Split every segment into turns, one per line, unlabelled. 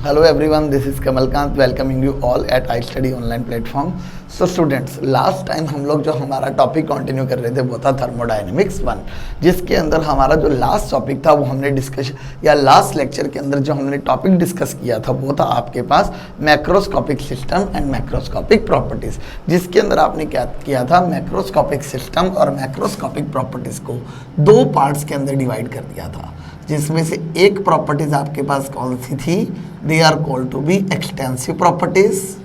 Hello everyone, this is Kamalkant welcoming you all at iStudy online platform. So students, last time हम लोग जो हमारा topic continue कर रहे थे वो था थर्मोडायनेमिक्स 1, जिसके अंदर हमारा जो लास्ट टॉपिक था वो हमने डिस्कशन या लास्ट लेक्चर के अंदर जो हमने टॉपिक डिस्कस किया था वो था आपके पास macroscopic system and macroscopic properties, जिसके अंदर आपने क्या किया था, मैक्रोस्कोपिक सिस्टम और मैक्रोस्कोपिक प्रॉपर्टीज़ को दो पार्ट्स के अंदर डिवाइड कर दिया था, जिसमें से एक प्रॉपर्टीज आपके पास कौन सी थी, they are called to be extensive properties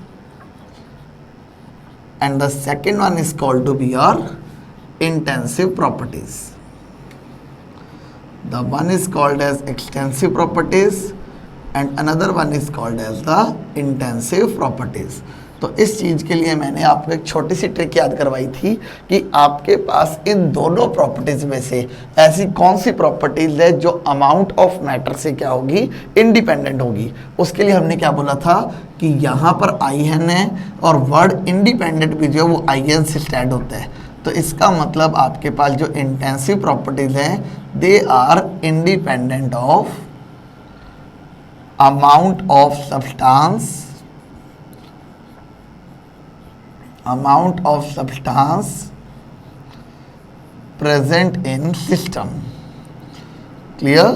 and the second one is called to be your intensive properties. The one is called as extensive properties and another one is called as the intensive properties. तो इस चीज़ के लिए मैंने आपको एक छोटी सी trick याद करवाई थी कि आपके पास इन दोनों प्रॉपर्टीज़ में से ऐसी कौन सी प्रॉपर्टीज़ है जो अमाउंट ऑफ मैटर से क्या होगी, इंडिपेंडेंट होगी. उसके लिए हमने क्या बोला था कि यहाँ पर आई एन है और वर्ड इंडिपेंडेंट भी जो है वो आई एन से स्टार्ट होता है. तो इसका मतलब आपके पास जो इंटेंसिव प्रॉपर्टीज़ हैं they are independent of amount of substance, amount of substance present in system. Clear.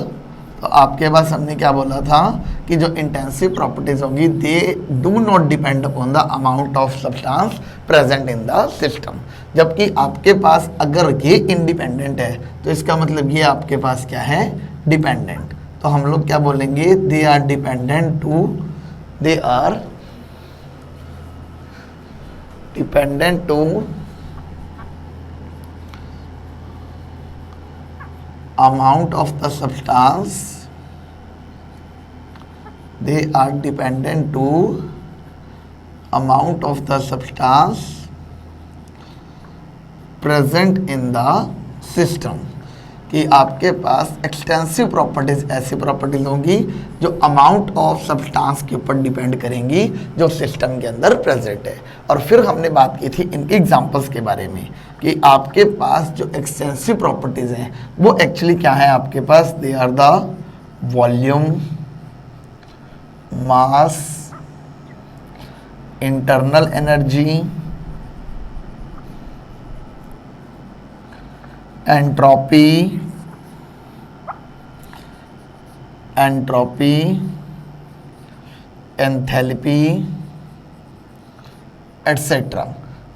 तो आपके पास हमने क्या बोला था कि जो इंटेंसिव प्रॉपर्टीज होंगी दे do not depend upon the amount of substance present in the system, जबकि आपके पास अगर ये इंडिपेंडेंट है तो इसका मतलब ये आपके पास क्या है, डिपेंडेंट. तो हम लोग क्या बोलेंगे, they are dependent to, they are dependent to amount of the substance, they are dependent to amount of the substance present in the system. कि आपके पास एक्सटेंसिव प्रॉपर्टीज़ ऐसी प्रॉपर्टीज़ होंगी जो अमाउंट ऑफ सब्सटेंस के ऊपर डिपेंड करेंगी जो system के अंदर प्रेजेंट है. और फिर हमने बात की थी इनके एग्जांपल्स के बारे में कि आपके पास जो एक्सटेंसिव प्रॉपर्टीज़ हैं वो एक्चुअली क्या है आपके पास, they are the volume, mass, internal energy, entropy, enthalpy etcetera.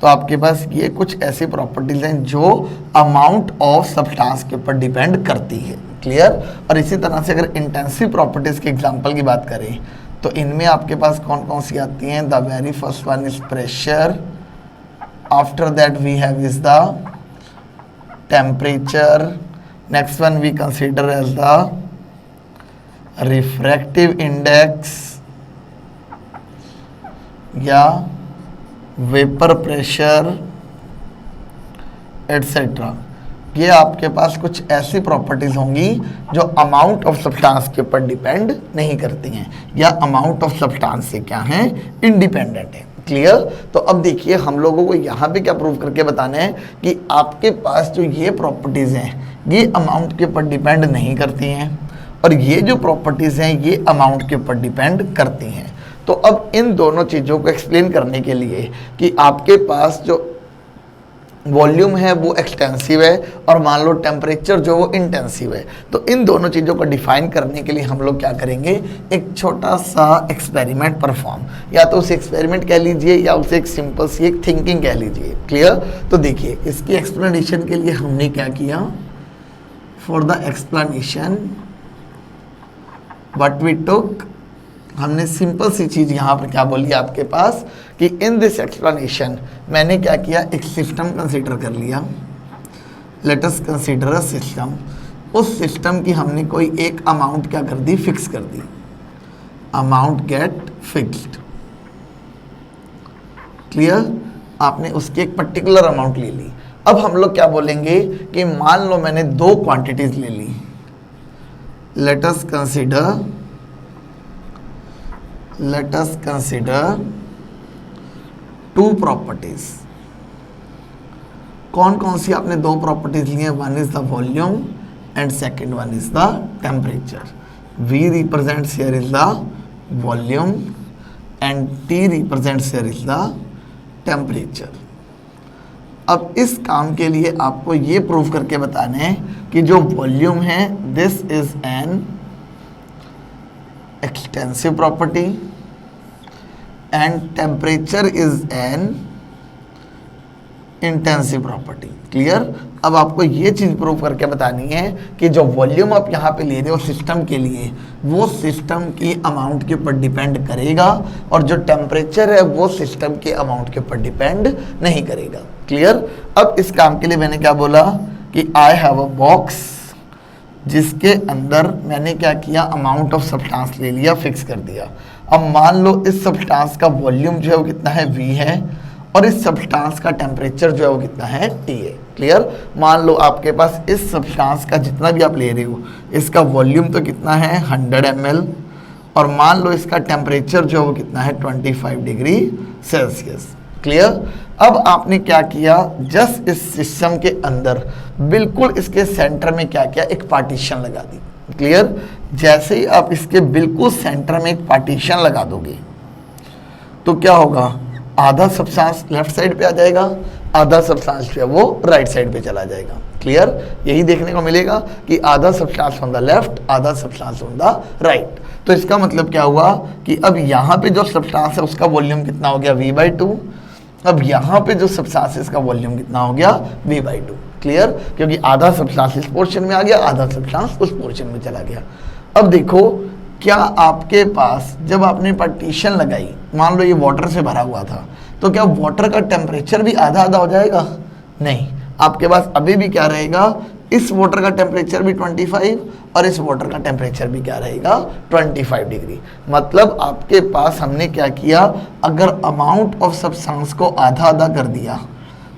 तो आपके पास ये कुछ ऐसी प्रॉपर्टीज हैं जो अमाउंट ऑफ सब्सटेंस के ऊपर डिपेंड करती है. क्लियर. और इसी तरह से अगर इंटेंसिव प्रॉपर्टीज के एग्जांपल की बात करें तो इनमें आपके पास कौन कौन सी आती हैं, the very first one is pressure, after that we have is the temperature, next one we consider as the refractive index या vapor pressure etc. ये आपके पास कुछ ऐसी प्रॉपर्टीज होंगी जो अमाउंट ऑफ सब्सटेंस के ऊपर डिपेंड नहीं करती हैं या अमाउंट ऑफ सब्सटेंस से क्या हैं, इंडिपेंडेंट है. क्लियर. तो अब देखिए हम लोगों को यहाँ पे क्या प्रूव करके बताना है कि आपके पास जो ये प्रॉपर्टीज़ हैं ये अमाउंट के ऊपर डिपेंड नहीं करती हैं और ये जो प्रॉपर्टीज़ हैं ये अमाउंट के ऊपर डिपेंड करती हैं. तो अब इन दोनों चीज़ों को एक्सप्लेन करने के लिए कि आपके पास जो वॉल्यूम है वो एक्सटेंसिव है और मान लो टेम्परेचर जो वो इंटेंसिव है, तो इन दोनों चीज़ों को डिफाइन करने के लिए हम लोग क्या करेंगे, एक छोटा सा एक्सपेरिमेंट परफॉर्म, या तो उसे एक्सपेरिमेंट कह लीजिए या उसे एक सिंपल सी एक थिंकिंग कह लीजिए. क्लियर. तो देखिए इसकी एक्सप्लेनेशन के लिए हमने क्या किया, for the explanation what we took, हमने सिंपल सी चीज़ यहाँ पर क्या बोली आपके पास कि इन दिस एक्सप्लेनेशन मैंने क्या किया, एक सिस्टम कंसीडर कर लिया. Late us consider a system. उस सिस्टम की हमने कोई एक अमाउंट क्या कर दी, फिक्स कर दी. Amount get fixed. क्लियर. आपने उसकी एक पर्टिकुलर अमाउंट ले ली. अब हम लोग क्या बोलेंगे कि मान लो मैंने दो क्वांटिटीज ले ली. Let us consider two properties. कौन कौन सी आपने दो प्रॉपर्टीज ली हैं, one is the volume and second one is the temperature. V represents here is the volume and T represents here is the temperature. अब इस काम के लिए आपको ये प्रूव करके बताना है कि जो वॉल्यूम है this is an extensive property and temperature is an intensive property. Clear? अब आपको ये चीज प्रूव करके बतानी है कि जो वॉल्यूम आप यहाँ पे ले रहे हो सिस्टम के लिए वो सिस्टम की अमाउंट के ऊपर डिपेंड करेगा और जो टेम्परेचर है वो सिस्टम के अमाउंट के ऊपर डिपेंड नहीं करेगा। क्लियर? अब इस काम के लिए मैंने क्या बोला कि आई हैव अ बॉक्स जिसके अंदर मैंने क्या किया, अमाउंट ऑफ सब्सटेंस ले लिया, फिक्स कर दिया। अब मान लो इस सब्सटेंस का वॉल्यूम जो है वो कितना है, V है, और इस सब्सटेंस का टेम्परेचर जो है वो कितना है, T है। क्लियर? मान लो आपके पास इस सब्सटेंस का जितना भी आप ले रहे हो इसका वॉल्यूम तो कितना है 100 ml और मान लो इसका टेम्परेचर जो है वो कितना है 25 डिग्री सेल्सियस। क्लियर? अब आपने क्या किया, जस्ट इस सिस्टम के अंदर बिल्कुल इसके सेंटर में क्या किया, एक पार्टीशन लगा दी। क्लियर? जैसे ही आप इसके बिल्कुल सेंटर में एक पार्टीशन लगा दोगे तो क्या होगा, आधा सब्सटेंस लेफ्ट साइड पे आ जाएगा, आधा सब्सटेंस जो है वो राइट साइड पे चला जाएगा। क्लियर? यही देखने को मिलेगा कि आधा सब्सटेंस ऑन द लेफ्ट, आधा सब्सटेंस ऑन द राइट। तो इसका मतलब क्या हुआ कि अब यहाँ पे जो सब्सटेंस है उसका वॉल्यूम कितना हो गया, V/2। अब यहाँ पे जो सब्सटेंस है इसका वॉल्यूम कितना हो गया, V/2। क्लियर? क्योंकि आधा सब्सटेंस इस पोर्शन में आ गया, आधा सब्सटेंस उस पोर्शन में चला गया। अब देखो, क्या आपके पास जब आपने पार्टीशन लगाई, मान लो ये वाटर से भरा हुआ था, तो क्या वाटर का टेम्परेचर भी आधा आधा हो जाएगा? नहीं, आपके पास अभी भी क्या रहेगा, इस वाटर का टेम्परेचर भी 25 और इस वाटर का टेम्परेचर भी क्या रहेगा, 25 डिग्री। मतलब आपके पास हमने क्या किया, अगर अमाउंट ऑफ सब्सटेंस को आधा आधा कर दिया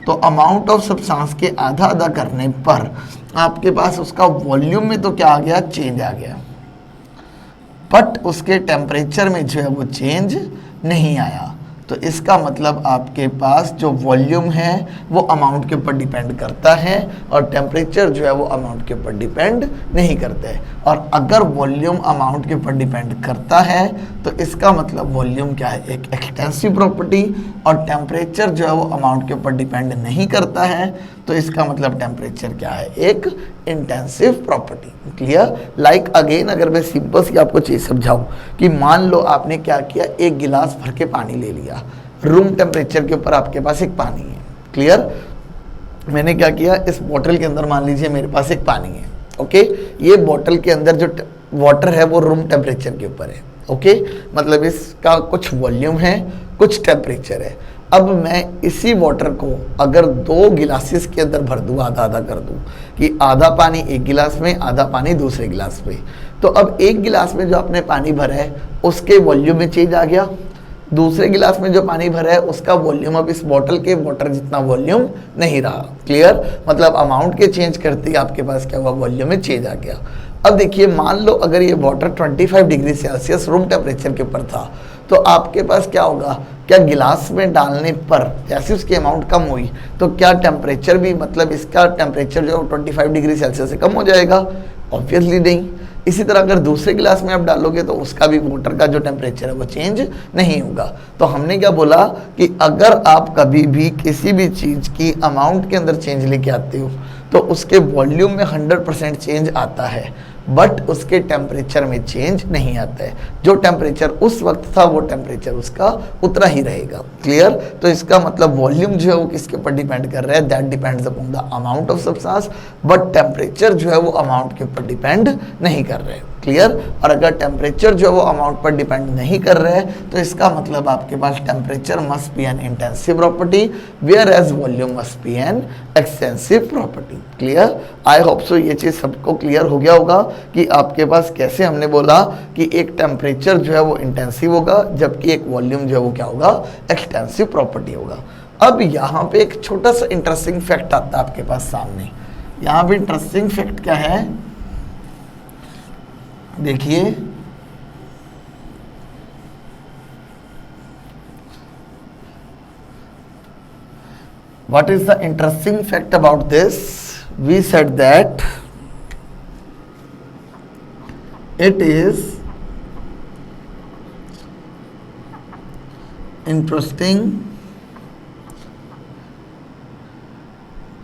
तो अमाउंट ऑफ सब्सटेंस के आधा आधा करने पर आपके पास उसका वॉल्यूम में तो क्या आ गया, चेंज आ गया, बट उसके टेम्परेचर में जो है वो चेंज नहीं आया। तो इसका मतलब आपके पास जो वॉल्यूम है वो अमाउंट के ऊपर डिपेंड करता है और टेम्परेचर जो है वो अमाउंट के ऊपर डिपेंड नहीं करता है। और अगर वॉल्यूम अमाउंट के ऊपर डिपेंड करता है तो इसका मतलब वॉल्यूम क्या है, एक एक्सटेंसिव प्रॉपर्टी, और टेम्परेचर जो है वो अमाउंट के ऊपर डिपेंड नहीं करता है तो इसका मतलब टेम्परेचर क्या है, एक intensive property. Clear? Like again अगर मैं सिंपल सी आपको चीज़ समझाऊं कि मान लो आपने क्या किया, एक गिलास भर के पानी ले लिया, रूम टेम्परेचर के ऊपर आपके पास एक पानी है। क्लियर? मैंने क्या किया, इस बोतल के अंदर मान लीजिए मेरे पास एक पानी है। ओके, ये बोतल के अंदर जो वाटर है वो रूम टेम्परेचर के ऊपर है। ओके, मतलब इसका कुछ वॉल्यूम है, कुछ टेम्परेचर है। अब मैं इसी वाटर को अगर 2 गिलासेस के अंदर भर दूँ, आधा आधा कर दूँ कि आधा पानी एक गिलास में, आधा पानी दूसरे गिलास में, तो अब एक गिलास में जो आपने पानी भरा है उसके वॉल्यूम में चेंज आ गया, दूसरे गिलास में जो पानी भरा है उसका वॉल्यूम अब इस बोतल के वाटर जितना वॉल्यूम नहीं रहा। क्लियर? मतलब अमाउंट के चेंज करते ही आपके पास क्या हुआ, वॉल्यूम में चेंज आ गया। अब देखिए, मान लो अगर ये water 25 degree Celsius room temperature के ऊपर था तो आपके पास क्या होगा, क्या गिलास में डालने पर जैसे उसकी अमाउंट कम हुई तो क्या टेम्परेचर भी, मतलब इसका टेम्परेचर जो 25 डिग्री सेल्सियस से कम हो जाएगा? ऑब्वियसली नहीं। इसी तरह अगर दूसरे गिलास में आप डालोगे तो उसका भी वाटर का जो टेम्परेचर है वो चेंज नहीं होगा। तो हमने क्या बोला कि अगर आप कभी भी किसी भी चीज़ की अमाउंट के अंदर चेंज लेके आते हो तो उसके वॉल्यूम में 100% चेंज आता है, बट उसके टेम्परेचर में चेंज नहीं आता है। जो टेम्परेचर उस वक्त था वो टेम्परेचर उसका उतना ही रहेगा। क्लियर? तो इसका मतलब वॉल्यूम जो है वो किसके ऊपर डिपेंड कर रहा है, that depends upon the amount of substance, but temperature जो है वो अमाउंट के ऊपर डिपेंड नहीं कर रहे हैं। क्लियर? और अगर टेम्परेचर जो है वो अमाउंट पर डिपेंड नहीं कर रहा है तो इसका मतलब आपके पास temperature must be an intensive property whereas volume must be an extensive property. Clear? I hope so ये चीज़ सबको क्लियर हो गया होगा कि आपके पास कैसे हमने बोला कि एक टेम्परेचर जो है वो इंटेंसिव होगा जबकि एक वॉल्यूम जो है वो क्या होगा, एक्सटेंसिव प्रॉपर्टी होगा। अब यहाँ पे एक छोटा सा इंटरेस्टिंग फैक्ट आता है आपके पास सामने। यहाँ पे इंटरेस्टिंग फैक्ट क्या है, देखिए, what is the interesting fact about this? We said that it is interesting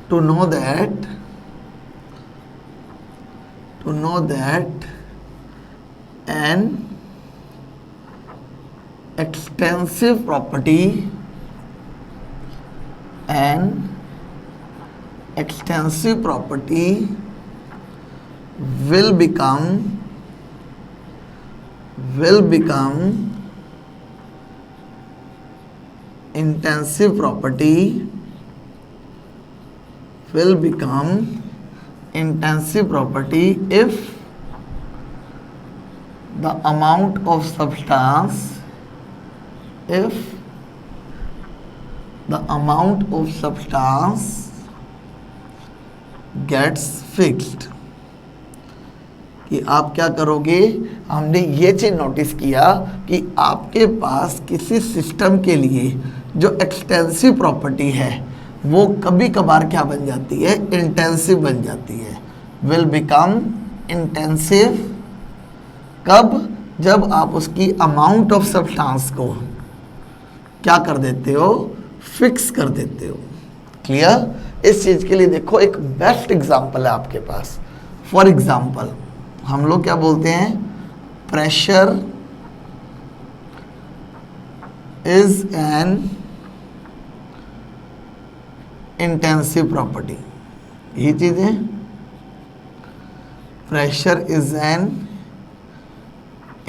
to know that an extensive property will become intensive property if the amount of substance gets fixed। कि आप क्या करोगे, हमने ये चीज नोटिस किया कि आपके पास किसी सिस्टम के लिए जो एक्सटेंसिव प्रॉपर्टी है वो कभी कभार क्या बन जाती है, इंटेंसिव बन जाती है। विल बिकम इंटेंसिव कब, जब आप उसकी अमाउंट ऑफ सब्सटेंस को क्या कर देते हो, फिक्स कर देते हो। क्लियर? इस चीज के लिए देखो एक बेस्ट एग्जांपल है आपके पास। फॉर एग्जांपल हम लोग क्या बोलते हैं, pressure is an intensive property. यही चीज है, pressure is an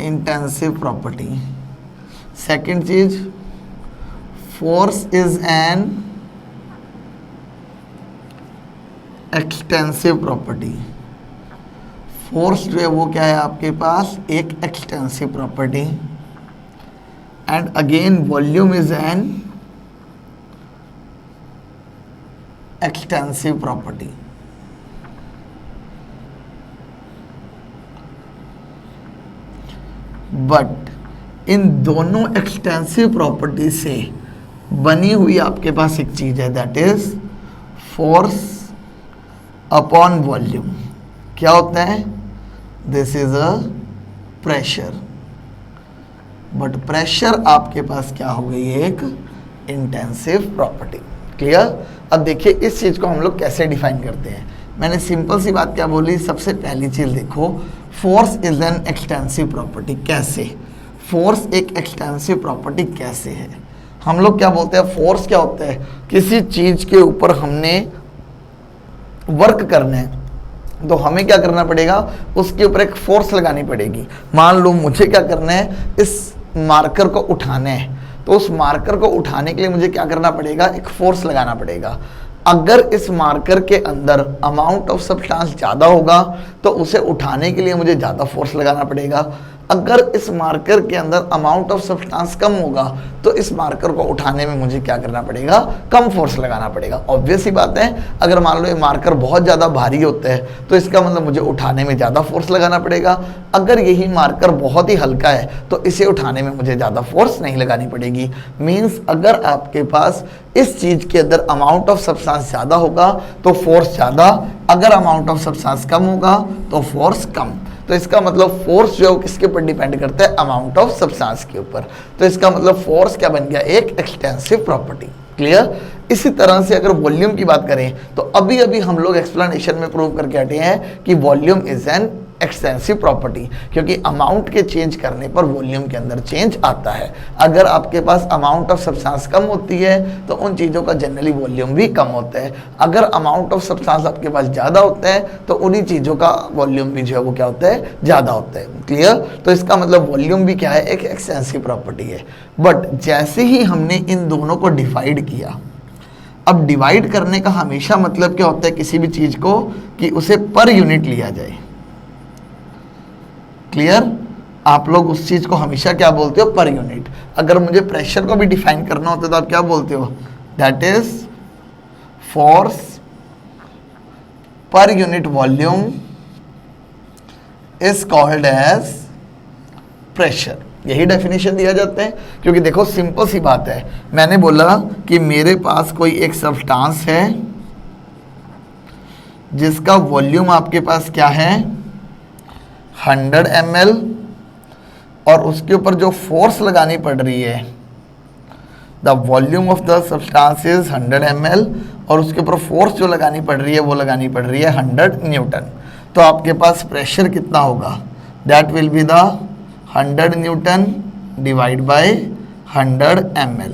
intensive property. Second चीज, force is an extensive property. Force जो है वो क्या है आपके पास, एक extensive property. And again volume is an extensive property. But इन दोनों एक्सटेंसिव प्रॉपर्टी से बनी हुई आपके पास एक चीज है, that is force upon volume. क्या होता है, this is a pressure. But pressure आपके पास क्या हो गई, एक इंटेंसिव प्रॉपर्टी। क्लियर? अब देखिए इस चीज को हम लोग कैसे डिफाइन करते हैं। मैंने सिंपल सी बात क्या बोली, सबसे पहली चीज देखो, force is an extensive property. कैसे फोर्स एक एक्सटेंसिव प्रॉपर्टी कैसे है? हम लोग क्या बोलते हैं, फोर्स क्या होता है, किसी चीज के ऊपर हमने वर्क करना है तो हमें क्या करना पड़ेगा, उसके ऊपर एक फोर्स लगानी पड़ेगी। मान लो मुझे क्या करना है, इस मार्कर को उठाना है, तो उस मार्कर को उठाने के लिए मुझे क्या करना पड़ेगा, एक फोर्स लगाना पड़ेगा। अगर इस मार्कर के अंदर अमाउंट ऑफ सब्सटेंस ज़्यादा होगा तो उसे उठाने के लिए मुझे ज़्यादा फोर्स लगाना पड़ेगा। अगर इस मार्कर के अंदर अमाउंट ऑफ सब्सटेंस कम होगा तो इस मार्कर को उठाने में मुझे क्या करना पड़ेगा, कम फोर्स लगाना पड़ेगा। ऑब्वियस ही बात है, अगर मान लो ये मार्कर बहुत ज़्यादा भारी होता है तो इसका मतलब मुझे उठाने में ज़्यादा फोर्स लगाना पड़ेगा। अगर यही मार्कर बहुत ही हल्का है तो इसे उठाने में मुझे ज़्यादा फोर्स नहीं लगानी पड़ेगी। मीन्स अगर आपके पास इस चीज़ के अंदर अमाउंट ऑफ सब्सटेंस ज़्यादा होगा तो फोर्स ज़्यादा, अगर अमाउंट ऑफ सब्सटेंस कम होगा तो फोर्स कम। तो इसका मतलब फोर्स जो है किसके ऊपर डिपेंड करता है, अमाउंट ऑफ सब्सटेंस के ऊपर। तो इसका मतलब फोर्स क्या बन गया, एक एक्सटेंसिव प्रॉपर्टी। क्लियर? इसी तरह से अगर वॉल्यूम की बात करें तो अभी अभी हम लोग एक्सप्लेनेशन में प्रूव करके हटे हैं कि volume is an extensive property, क्योंकि अमाउंट के चेंज करने पर वॉल्यूम के अंदर चेंज आता है। अगर आपके पास अमाउंट ऑफ सब्सटेंस कम होती है तो उन चीज़ों का जनरली वॉल्यूम भी कम होता है। अगर अमाउंट ऑफ सब्सटेंस आपके पास ज़्यादा होता है तो उन्हीं चीज़ों का वॉल्यूम भी जो है वो क्या होता है, ज़्यादा होता है। क्लियर? तो इसका मतलब वॉल्यूम भी क्या है, एक एक्सटेंसिव प्रॉपर्टी है। बट जैसे ही हमने इन दोनों को डिवाइड किया, अब डिवाइड करने का हमेशा मतलब क्या होता है किसी भी चीज़ को, कि उसे पर यूनिट लिया जाए। क्लियर? आप लोग उस चीज को हमेशा क्या बोलते हो, पर यूनिट। अगर मुझे प्रेशर को भी डिफाइन करना होता है तो आप क्या बोलते हो, that is force per unit volume is called as pressure. यही डेफिनेशन दिया जाता है, क्योंकि देखो सिंपल सी बात है, मैंने बोला कि मेरे पास कोई एक सब्सटेंस है जिसका वॉल्यूम आपके पास क्या है, 100 ml, और उसके ऊपर जो फोर्स लगानी पड़ रही है the volume of the substance is 100 ml और उसके ऊपर फोर्स जो लगानी पड़ रही है वो लगानी पड़ रही है 100 न्यूटन। तो आपके पास प्रेशर कितना होगा, that will be the 100 newton divide by 100 ml।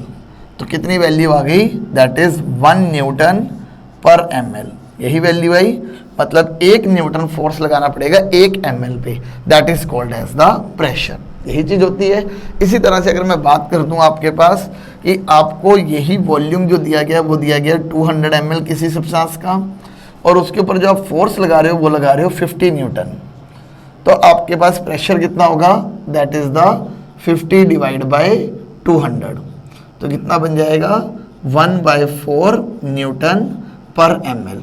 तो कितनी वैल्यू आ गई, that is 1 newton per ml। यही वैल्यू आई, मतलब 1 न्यूटन फोर्स लगाना पड़ेगा 1 ml पे, that is called as the pressure. यही चीज़ होती है। इसी तरह से अगर मैं बात कर दूं आपके पास कि आपको यही वॉल्यूम जो दिया गया वो दिया गया 200 ml किसी सब्सटेंस का, और उसके ऊपर जो आप फोर्स लगा रहे हो वो लगा रहे हो 50 न्यूटन, तो आपके पास प्रेशर कितना होगा, that is the 50 divide by 200। तो कितना बन जाएगा 1/4 न्यूटन पर ml।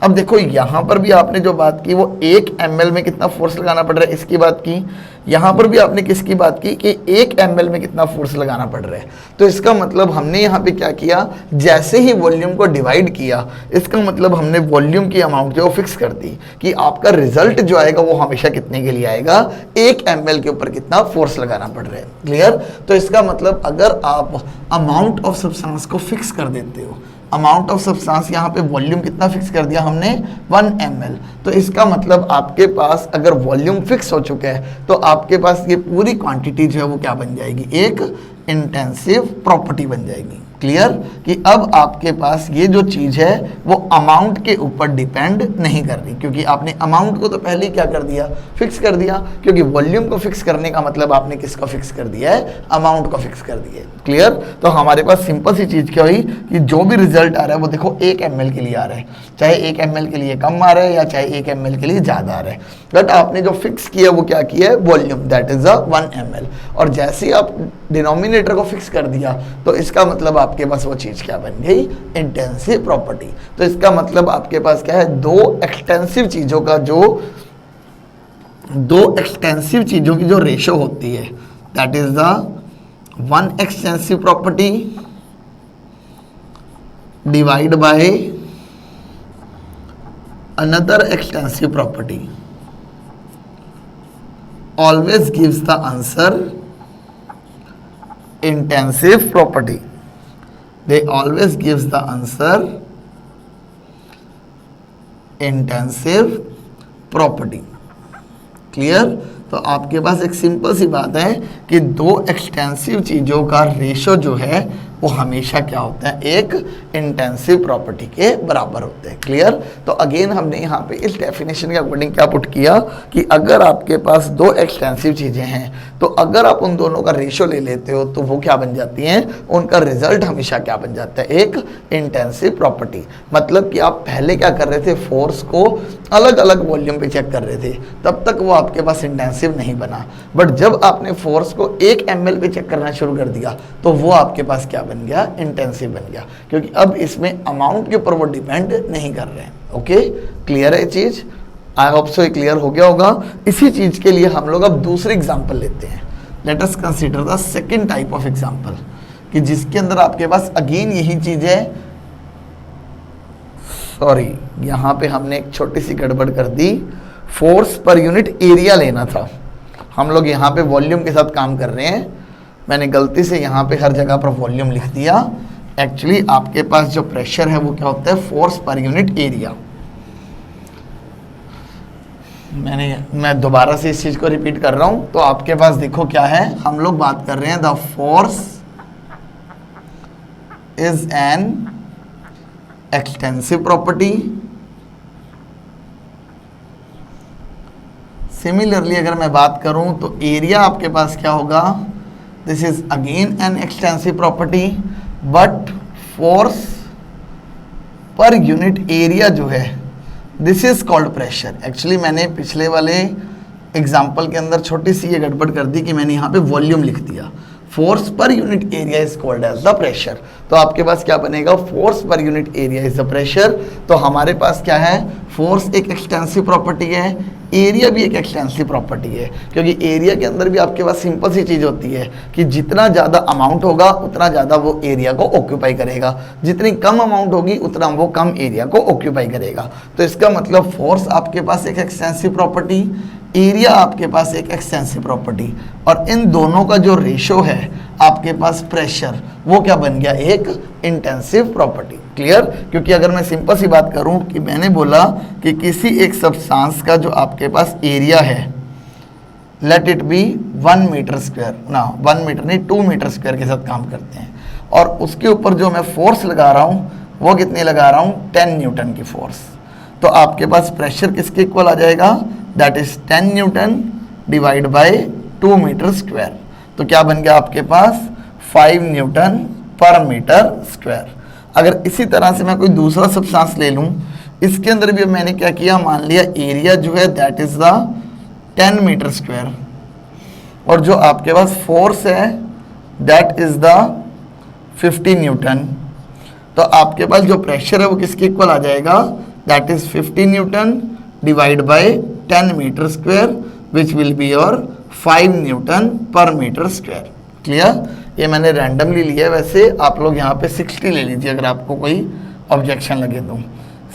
अब देखो यहाँ पर भी आपने जो बात की वो 1 ml में कितना फोर्स लगाना पड़ रहा है इसकी बात की, यहाँ पर भी आपने किसकी बात की कि 1 ml में कितना फोर्स लगाना पड़ रहा है। तो इसका मतलब हमने यहाँ पे क्या किया, जैसे ही वॉल्यूम को डिवाइड किया, इसका मतलब हमने वॉल्यूम की अमाउंट जो फिक्स कर दी कि आपका रिजल्ट जो आएगा वो हमेशा कितने के लिए आएगा, 1 ml के ऊपर कितना फोर्स लगाना पड़ रहा है। क्लियर। तो इसका मतलब अगर आप अमाउंट ऑफ सब्सटेंस को फिक्स कर देते हो, अमाउंट ऑफ सब्सटेंस यहाँ पे वॉल्यूम कितना फिक्स कर दिया हमने 1 ml, तो इसका मतलब आपके पास अगर वॉल्यूम फिक्स हो चुका है तो आपके पास ये पूरी क्वांटिटी जो है वो क्या बन जाएगी, एक इंटेंसिव प्रॉपर्टी बन जाएगी। क्लियर कि अब आपके पास ये जो चीज़ है वो अमाउंट के ऊपर डिपेंड नहीं कर रही, क्योंकि आपने अमाउंट को तो पहले ही क्या कर दिया, फिक्स कर दिया। क्योंकि वॉल्यूम को फिक्स करने का मतलब आपने किसको फिक्स कर दिया है, अमाउंट को फिक्स कर दिया है। क्लियर। तो हमारे पास सिंपल सी चीज़ क्या हुई कि जो भी रिजल्ट आ रहा है वो देखो 1 ml के लिए आ रहा है, चाहे 1 ml के लिए कम आ रहा है या चाहे 1 ml के लिए ज़्यादा आ रहा है, बट आपने जो फिक्स किया वो क्या किया है, वॉल्यूम, दैट इज 1 ml। और जैसे ही आप डिनोमिनेटर को फिक्स कर दिया तो इसका मतलब आपके पास वो चीज़ क्या बन गई, इंटेंसिव प्रॉपर्टी। तो इसका मतलब आपके पास क्या है, दो एक्सटेंसिव चीज़ों की जो रेशो होती है, that is the 1 extensive property divide by another extensive property always gives the answer intensive property. They always gives the answer intensive property. Clear. तो आपके पास एक सिंपल सी बात है कि दो एक्सटेंसिव चीज़ों का रेशो जो है वो हमेशा क्या होता है, एक इंटेंसिव प्रॉपर्टी के बराबर होते हैं। क्लियर। तो अगेन हमने यहाँ पे इस डेफिनेशन के अकॉर्डिंग क्या पुट किया कि अगर आपके पास दो एक्सटेंसिव चीज़ें हैं तो अगर आप उन दोनों का रेशो ले लेते हो तो वो क्या बन जाती हैं, उनका रिजल्ट हमेशा क्या बन जाता है, एक इंटेंसिव प्रॉपर्टी। मतलब कि आप पहले क्या कर रहे थे, फोर्स को अलग अलग वॉल्यूम पे चेक कर रहे थे, तब तक वो आपके पास इंटेंसिव नहीं बना। बट जब आपने फोर्स को 1 ml पे चेक करना शुरू कर दिया तो वो आपके पास क्या बन गया, इंटेंसिव बन गया, क्योंकि अब इसमें अमाउंट के ऊपर वो डिपेंड नहीं कर रहे हैं। ओके। क्लियर है चीज, आई होप सो क्लियर हो गया होगा। इसी चीज के लिए हम लोग अब दूसरे एग्जांपल लेते हैं। Late us consider the second type of example, कि जिसके अंदर आपके पास अगेन यही चीज है। सॉरी, यहाँ पे हमने एक छोटी सी गड़बड़ कर दी, फोर्स पर यूनिट एरिया लेना था। हम लोग यहाँ पे वॉल्यूम के साथ काम कर रहे हैं, मैंने गलती से यहाँ पे हर जगह पर वॉल्यूम लिख दिया। एक्चुअली आपके पास जो प्रेशर है वो क्या होता है, फोर्स पर यूनिट एरिया। मैं दोबारा से इस चीज़ को रिपीट कर रहा हूँ। तो आपके पास देखो क्या है, हम लोग बात कर रहे हैं the force is an extensive property. Similarly अगर मैं बात करूं तो एरिया आपके पास क्या होगा, this is again an extensive property, but force per unit area जो है this is called pressure. Actually मैंने पिछले वाले एग्जाम्पल के अंदर छोटी सी ये गड़बड़ कर दी कि मैंने यहाँ पे वॉल्यूम लिख दिया। Force per unit area is called as the pressure. तो आपके पास क्या बनेगा, force per unit area is the pressure. तो हमारे पास क्या है, फोर्स एक एक्सटेंसिव प्रॉपर्टी है, एरिया भी एक एक्सटेंसिव प्रॉपर्टी है, क्योंकि एरिया के अंदर भी आपके पास सिंपल सी चीज़ होती है कि जितना ज़्यादा अमाउंट होगा उतना ज़्यादा वो एरिया को ऑक्यूपाई करेगा, जितनी कम अमाउंट होगी उतना वो कम एरिया को ऑक्यूपाई करेगा। तो इसका मतलब फोर्स आपके पास एक एक्सटेंसिव प्रॉपर्टी, एरिया आपके पास एक एक्सटेंसिव प्रॉपर्टी, और इन दोनों का जो रेशो है आपके पास प्रेशर, वो क्या बन गया, एक इंटेंसिव प्रॉपर्टी। क्लियर? क्योंकि अगर मैं सिंपल सी बात करूं कि मैंने बोला कि किसी एक सब्सटेंस का जो आपके पास एरिया है, let it be 1 metre square, ना 1 मीटर नहीं 2 मीटर स्क्वायर के साथ काम करते हैं, और उसके ऊपर जो मैं फोर्स लगा रहा हूं वो कितनी लगा रहा हूं, 10 न्यूटन की फोर्स। तो आपके पास प्रेशर किसके इक्वल आ जाएगा, that is 10 newton divide by 2 metre square. तो क्या बन गया आपके पास, 5 न्यूटन पर मीटर स्क्वायर। अगर इसी तरह से मैं कोई दूसरा सब्सटेंस ले लूं, इसके अंदर भी मैंने क्या किया, मान लिया एरिया जो है that is the 10 metre square, और जो आपके पास फोर्स है दैट इज द 50 न्यूटन। तो आपके पास जो प्रेशर है वो किसके इक्वल आ जाएगा, that is 50 newton divide by 10 metre square which will be your 5 newton per metre square. Clear? ये मैंने रैंडमली लिया है, वैसे आप लोग यहाँ पे 60 ले लीजिए अगर आपको कोई ऑब्जेक्शन लगे तो।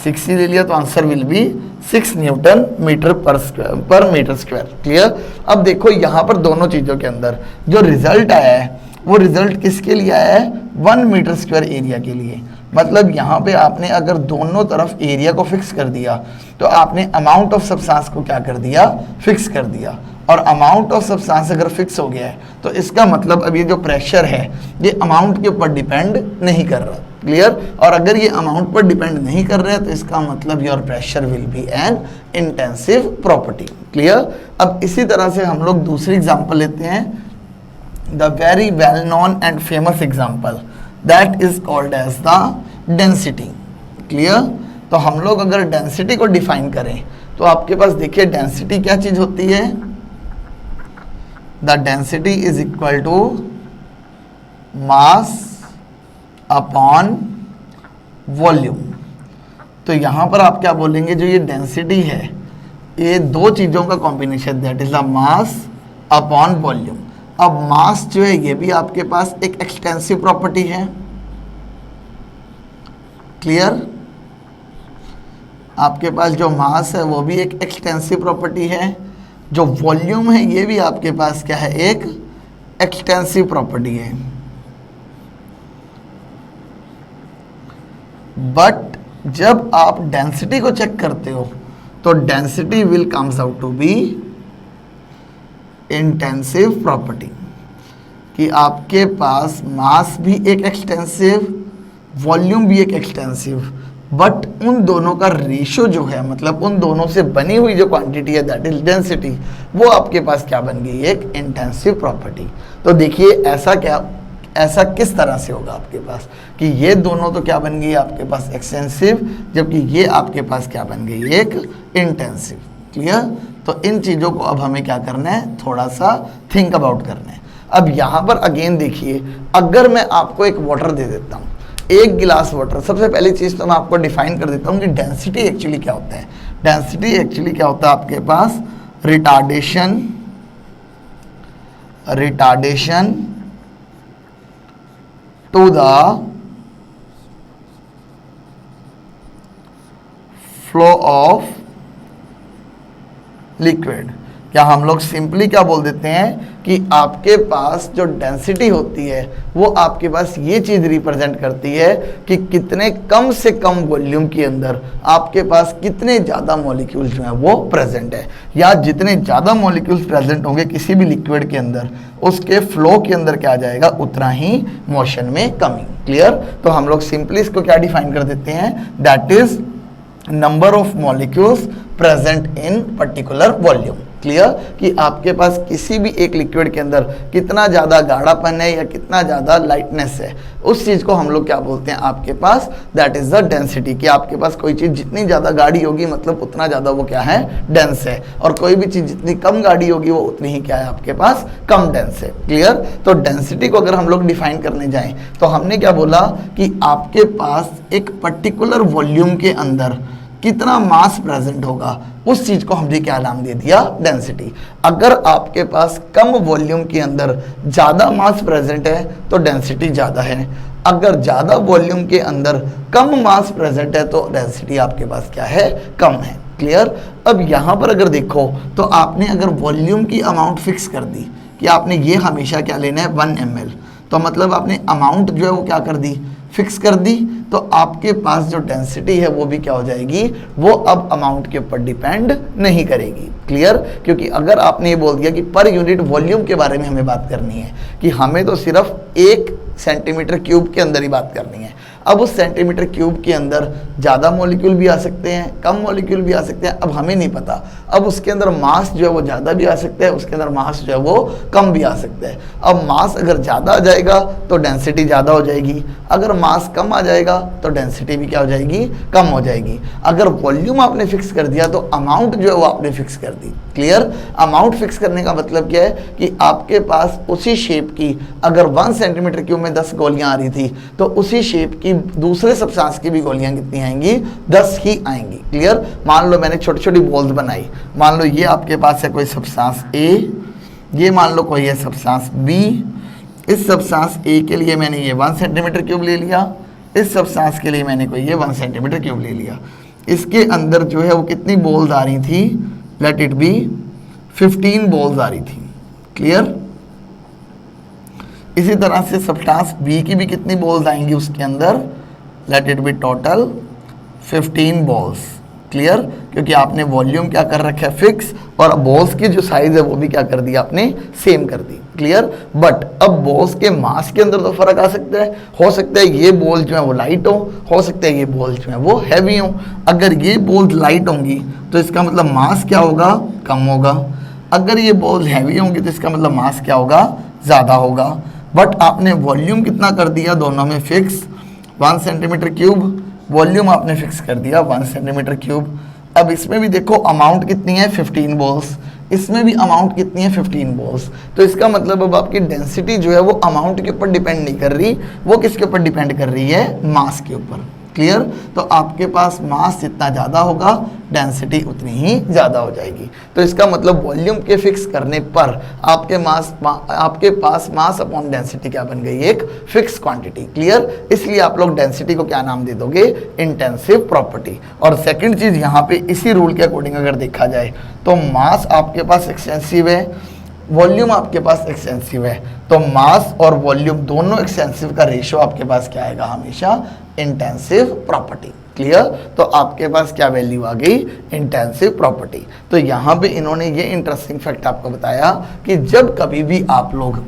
60 ले लिया तो answer will be 6 newton metre per metre square. Clear? अब देखो यहाँ पर दोनों चीज़ों के अंदर जो रिजल्ट आया है वो रिजल्ट किसके लिए आया है, 1 मीटर स्क्वायर एरिया के लिए। मतलब यहाँ पे आपने अगर दोनों तरफ एरिया को फिक्स कर दिया तो आपने अमाउंट ऑफ सब्सटेंस को क्या कर दिया, फिक्स कर दिया। और अमाउंट ऑफ सब्सटेंस अगर फिक्स हो गया है तो इसका मतलब अब ये जो प्रेशर है ये अमाउंट के ऊपर डिपेंड नहीं कर रहा। क्लियर? और अगर ये अमाउंट पर डिपेंड नहीं कर रहा है तो इसका मतलब your pressure will be an intensive property. Clear? अब इसी तरह से हम लोग दूसरी एग्जांपल लेते हैं, the very well known and famous example that is called as the density. Clear? तो हम लोग अगर डेंसिटी को डिफाइन करें तो आपके पास देखिए डेंसिटी क्या चीज होती है, the density is equal to mass upon volume. तो यहां पर आप क्या बोलेंगे, जो ये डेंसिटी है ये दो चीजों का combination, that is the mass upon volume. अब मास जो है ये भी आपके पास एक एक्सटेंसिव प्रॉपर्टी है। क्लियर? आपके पास जो मास है वो भी एक एक्सटेंसिव प्रॉपर्टी है, जो वॉल्यूम है ये भी आपके पास क्या है, एक एक्सटेंसिव प्रॉपर्टी है। बट जब आप डेंसिटी को चेक करते हो तो density will comes out to be intensive property, कि आपके पास मास भी एक एक्सटेंसिव, वॉल्यूम भी एक एक्सटेंसिव, बट उन दोनों का रेशो जो है, मतलब उन दोनों से बनी हुई जो क्वांटिटी है दैट इज डेंसिटी, वो आपके पास क्या बन गई, एक इंटेंसिव प्रॉपर्टी। तो देखिए ऐसा किस तरह से होगा आपके पास कि ये दोनों तो क्या बन गई आपके पास एक्सटेंसिव, जबकि ये आपके पास क्या बन गई, एक इंटेंसिव। क्लियर? तो इन चीज़ों को अब हमें क्या करना है, थोड़ा सा थिंक अबाउट करना है। अब यहाँ पर अगेन देखिए, अगर मैं आपको एक वाटर दे देता हूँ, एक गिलास वाटर, सबसे पहली चीज़ तो मैं आपको डिफाइन कर देता हूँ कि डेंसिटी एक्चुअली क्या होता है। डेंसिटी एक्चुअली क्या होता है आपके पास, retardation to the flow of liquid. क्या हम लोग सिंपली क्या बोल देते हैं कि आपके पास जो डेंसिटी होती है वो आपके पास ये चीज़ रिप्रेजेंट करती है कि कितने कम से कम वॉल्यूम के अंदर आपके पास कितने ज़्यादा मॉलिक्यूल्स जो हैं वो प्रेजेंट है, या जितने ज़्यादा मॉलिक्यूल्स प्रेजेंट होंगे किसी भी लिक्विड के अंदर, उसके फ्लो के अंदर क्या आ जाएगा, उतना ही मोशन में कमी। क्लियर? तो हम लोग सिंपली इसको क्या डिफाइन कर देते हैं, that is number of molecules present in particular volume. Clear? कि आपके पास किसी भी एक लिक्विड के अंदर कितना ज़्यादा गाढ़ापन है या कितना ज़्यादा लाइटनेस है, उस चीज़ को हम लोग क्या बोलते हैं आपके पास, दैट इज़ द डेंसिटी। कि आपके पास कोई चीज़ जितनी ज़्यादा गाढ़ी होगी मतलब उतना ज़्यादा वो क्या है, डेंस है, और कोई भी चीज़ जितनी कम गाढ़ी होगी वो उतनी ही क्या है आपके पास, कम डेंस है। क्लियर? तो डेंसिटी को अगर हम लोग डिफाइन करने जाएं तो हमने क्या बोला कि आपके पास एक पर्टिकुलर वॉल्यूम के अंदर कितना मास प्रेजेंट होगा, उस चीज को हमने क्या नाम दे दिया, डेंसिटी। अगर आपके पास कम वॉल्यूम के अंदर ज्यादा मास प्रेजेंट है तो डेंसिटी ज्यादा है, अगर ज्यादा वॉल्यूम के अंदर कम मास प्रेजेंट है तो डेंसिटी आपके पास क्या है, कम है। क्लियर? अब यहां पर अगर देखो तो आपने अगर वॉल्यूम की अमाउंट फिक्स कर दी कि आपने ये हमेशा क्या लेना है, 1 ml, तो मतलब आपने अमाउंट जो है वो क्या कर दी, फिक्स कर दी, तो आपके पास जो डेंसिटी है वो भी क्या हो जाएगी, वो अब अमाउंट के ऊपर डिपेंड नहीं करेगी। क्लियर? क्योंकि अगर आपने ये बोल दिया कि पर यूनिट वॉल्यूम के बारे में हमें बात करनी है, कि हमें तो सिर्फ 1 सेंटीमीटर क्यूब के अंदर ही बात करनी है, अब उस सेंटीमीटर क्यूब के अंदर ज़्यादा मॉलिक्यूल भी आ सकते हैं, कम मॉलिक्यूल भी आ सकते हैं, अब हमें नहीं पता। अब उसके अंदर मास जो है वो ज़्यादा भी आ सकता है, उसके अंदर मास जो है वो कम भी आ सकता है। अब मास अगर ज़्यादा आ जाएगा तो डेंसिटी ज़्यादा हो जाएगी, अगर मास कम आ जाएगा तो डेंसिटी भी क्या हो जाएगी, कम हो जाएगी। अगर वॉल्यूम आपने फिक्स कर दिया तो अमाउंट जो है वो आपने फिक्स कर दी। क्लियर? अमाउंट फिक्स करने का मतलब क्या है कि आपके पास उसी शेप की अगर 1 सेंटीमीटर क्यूब में 10 गोलियां आ रही थी, तो उसी शेप की दूसरे सब्सटेंस की भी गोलियां कितनी आएंगी, 10 ही आएंगी। क्लियर? मान लो मैंने छोटी छोटी बॉल्स बनाई, मान लो ये आपके पास है कोई सब्सटेंस ए, ये मान लो कोई है सब्सटेंस बी, इस सब्सटेंस ए के लिए मैंने ये 1 सेंटीमीटर क्यूब ले लिया, इस सब्सटेंस के लिए मैंने कोई ये 1 सेंटीमीटर क्यूब ले लिया। इसके अंदर जो है वो कितनी बॉल्स आ रही थी, लेट इट बी 15 बॉल्स आ रही थी। क्लियर? इसी तरह से सब्सटेंस बी की भी कितनी बॉल्स आएंगी उसके अंदर, late it B total 15 balls. Clear? क्योंकि आपने वॉल्यूम क्या कर रखा है, फिक्स, और बॉल्स की जो साइज है वो भी क्या कर दिया आपने, सेम कर दी। क्लियर? बट अब बॉल्स के मास के अंदर तो फर्क आ सकता है, हो सकता है ये बॉल जो है वो लाइट हो सकता है ये बॉल जो है वो हैवी हो। अगर ये बॉल्स लाइट होंगी तो इसका मतलब मास क्या होगा, कम होगा। अगर ये बॉल्स हैवी होंगी तो इसका मतलब मास क्या होगा, ज़्यादा होगा। बट आपने वॉल्यूम कितना कर दिया, दोनों में फिक्स, 1 सेंटीमीटर क्यूब, वॉल्यूम आपने फिक्स कर दिया 1 सेंटीमीटर क्यूब। अब इसमें भी देखो अमाउंट कितनी है, 15 बॉल्स, इसमें भी अमाउंट कितनी है, 15 बॉल्स। तो इसका मतलब अब आपकी डेंसिटी जो है वो अमाउंट के ऊपर डिपेंड नहीं कर रही, वो किसके ऊपर डिपेंड कर रही है, मास के ऊपर। क्लियर? तो आपके पास मास जितना ज़्यादा होगा डेंसिटी उतनी ही ज़्यादा हो जाएगी। तो इसका मतलब वॉल्यूम के फिक्स करने पर आपके पास मास अपॉन डेंसिटी क्या बन गई, एक फिक्स क्वांटिटी। क्लियर? इसलिए आप लोग डेंसिटी को क्या नाम दे दोगे, इंटेंसिव प्रॉपर्टी। और सेकंड चीज़ यहाँ पे इसी रूल के अकॉर्डिंग अगर देखा जाए तो मास आपके पास एक्सटेंसिव है, वॉल्यूम आपके पास एक्सटेंसिव है, तो मास और वॉल्यूम दोनों एक्सटेंसिव का रेशियो आपके पास क्या आएगा, हमेशा इंटेंसिव प्रॉपर्टी। क्लियर? तो आपके पास क्या वैल्यू आ गई, इंटेंसिव प्रॉपर्टी। तो यहाँ पे इन्होंने ये इंटरेस्टिंग फैक्ट आपको बताया कि जब कभी भी आप लोग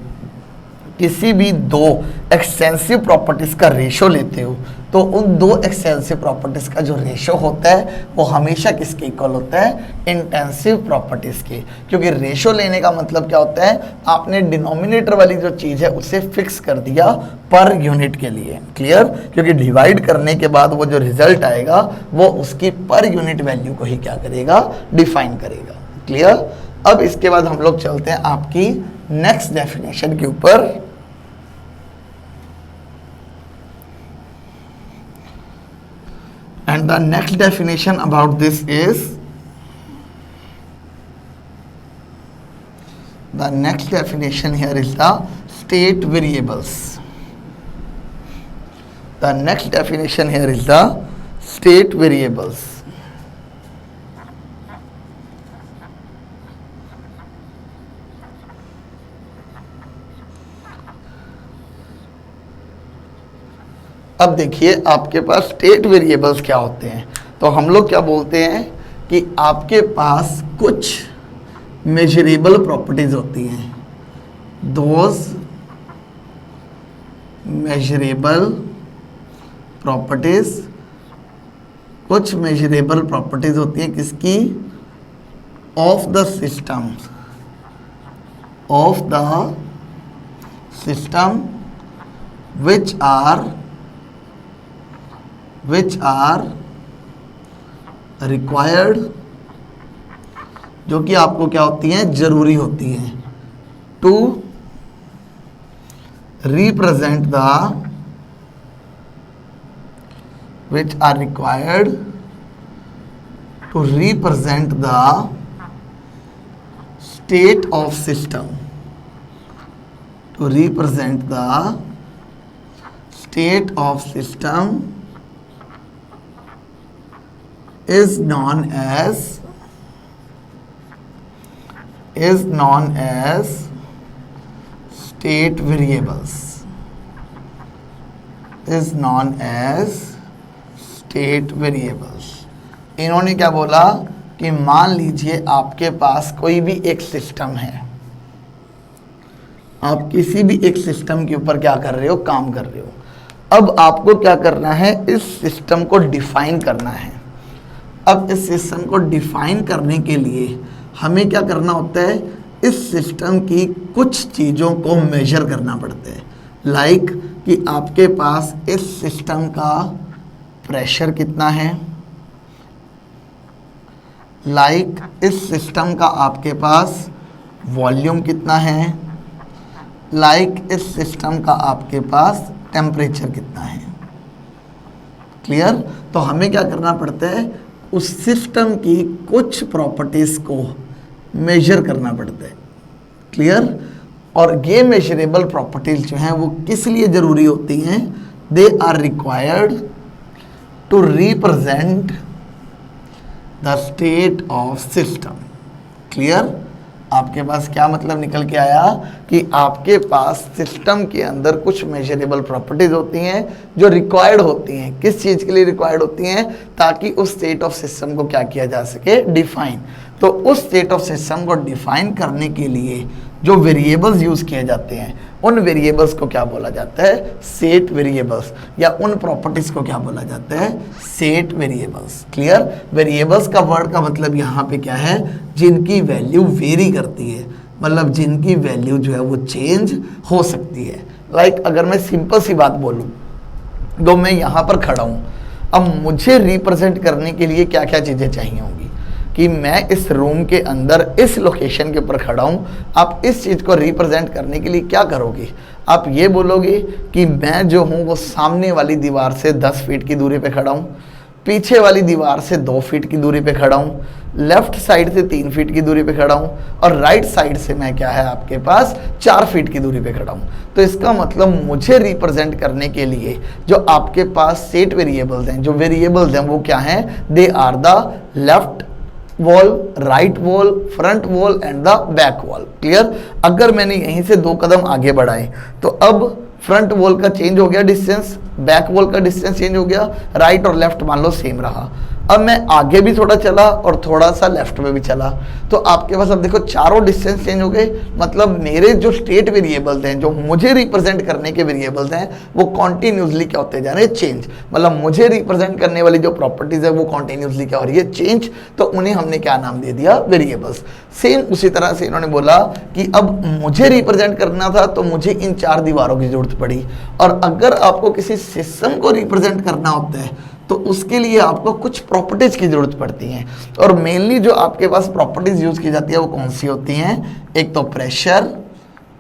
किसी भी 2 एक्सटेंसिव प्रॉपर्टीज का रेशो लेते हो तो उन 2 एक्सटेंसिव प्रॉपर्टीज का जो रेशो होता है वो हमेशा किसके इक्वल होता है, इंटेंसिव प्रॉपर्टीज के। क्योंकि रेशो लेने का मतलब क्या होता है, आपने डिनोमिनेटर वाली जो चीज़ है उसे फिक्स कर दिया पर यूनिट के लिए। क्लियर? क्योंकि डिवाइड करने के बाद वो जो रिजल्ट आएगा वो उसकी पर यूनिट वैल्यू को ही क्या करेगा, डिफाइन करेगा। क्लियर? अब इसके बाद हम लोग चलते हैं आपकी नेक्स्ट डेफिनेशन के ऊपर। And the next definition about this is, the next definition here is the state variables. The next definition here is the state variables. अब देखिए आपके पास स्टेट वेरिएबल्स क्या होते हैं। तो हम लोग क्या बोलते हैं कि आपके पास कुछ मेजरेबल प्रॉपर्टीज होती हैं, दोज मेजरेबल प्रॉपर्टीज, कुछ मेजरेबल प्रॉपर्टीज होती हैं किसकी, of the system, of the system which are required, जो कि आपको क्या होती हैं, जरूरी होती हैं, to represent the, which are required to represent the state of system, to represent the state of system is known as state variables. Is known as state variables. इन्होंने क्या बोला कि मान लीजिए आपके पास कोई भी एक सिस्टम है, आप किसी भी एक सिस्टम के ऊपर क्या कर रहे हो, काम कर रहे हो। अब आपको क्या करना है, इस सिस्टम को डिफाइन करना है। अब इस सिस्टम को डिफाइन करने के लिए हमें क्या करना होता है, इस सिस्टम की कुछ चीज़ों को मेजर करना पड़ता है। लाइक कि आपके पास इस सिस्टम का प्रेशर कितना है, लाइक इस सिस्टम का आपके पास वॉल्यूम कितना है, लाइक इस सिस्टम का आपके पास टेम्परेचर कितना है। क्लियर? तो हमें क्या करना पड़ता है, उस सिस्टम की कुछ प्रॉपर्टीज को मेजर करना पड़ता है। क्लियर? और ये मेजरेबल प्रॉपर्टीज जो हैं वो किस लिए ज़रूरी होती हैं, they are required to represent the state of system. Clear? आपके पास क्या मतलब निकल के आया कि आपके पास सिस्टम के अंदर कुछ मेजरेबल प्रॉपर्टीज होती हैं जो रिक्वायर्ड होती हैं। किस चीज़ के लिए रिक्वायर्ड होती हैं, ताकि उस स्टेट ऑफ सिस्टम को क्या किया जा सके, डिफाइन। तो उस स्टेट ऑफ सिस्टम को डिफाइन करने के लिए जो वेरिएबल्स यूज़ किए जाते हैं, उन वेरिएबल्स को क्या बोला जाता है, सेट वेरिएबल्स, या उन प्रॉपर्टीज़ को क्या बोला जाता है, सेट वेरिएबल्स। क्लियर? वेरिएबल्स का वर्ड का मतलब यहाँ पे क्या है, जिनकी वैल्यू वेरी करती है, मतलब जिनकी वैल्यू जो है वो चेंज हो सकती है। लाइक अगर मैं सिंपल सी बात बोलूँ, तो मैं यहाँ पर खड़ा हूँ, अब मुझे रिप्रेजेंट करने के लिए क्या क्या चीज़ें चाहिए होंगी कि मैं इस रूम के अंदर इस लोकेशन के ऊपर खड़ा हूँ। आप इस चीज़ को रिप्रेजेंट करने के लिए क्या करोगे, आप ये बोलोगे कि मैं जो हूँ वो सामने वाली दीवार से 10 फीट की दूरी पे खड़ा हूँ, पीछे वाली दीवार से 2 फीट की दूरी पे खड़ा हूँ, लेफ्ट साइड से 3 फीट की दूरी पे खड़ा हूँ, और राइट साइड से मैं क्या है आपके पास 4 फीट की दूरी पे खड़ा हूँ। तो इसका मतलब मुझे रिप्रेजेंट करने के लिए जो आपके पास सेट वेरिएबल्स हैं, जो वेरिएबल्स हैं वो क्या हैं, they are the left wall, right wall, front wall and the back wall. Clear? अगर मैंने यहीं से 2 कदम आगे बढ़ाए तो अब फ्रंट वॉल का चेंज हो गया डिस्टेंस, बैक वॉल का डिस्टेंस चेंज हो गया, राइट और लेफ्ट मान लो सेम रहा। अब मैं आगे भी थोड़ा चला और थोड़ा सा लेफ्ट में भी चला, तो आपके पास अब देखो चारों डिस्टेंस चेंज हो गए। मतलब मेरे जो स्टेट वेरिएबल्स हैं, जो मुझे रिप्रेजेंट करने के वेरिएबल्स हैं, वो कॉन्टिन्यूसली क्या होते जा रहे हैं, चेंज। मतलब मुझे रिप्रेजेंट करने वाली जो प्रॉपर्टीज है वो कॉन्टिन्यूसली क्या हो रही है, चेंज। तो उन्हें हमने क्या नाम दे दिया, वेरिएबल्स। सेम उसी तरह से इन्होंने बोला कि अब मुझे रिप्रेजेंट करना था तो मुझे इन 4 दीवारों की जरूरत पड़ी, और अगर आपको किसी सिस्टम को रिप्रेजेंट करना होता है तो उसके लिए आपको कुछ प्रॉपर्टीज की जरूरत पड़ती हैं। और मेनली जो आपके पास प्रॉपर्टीज यूज की जाती है वो कौन सी होती हैं, एक तो प्रेशर,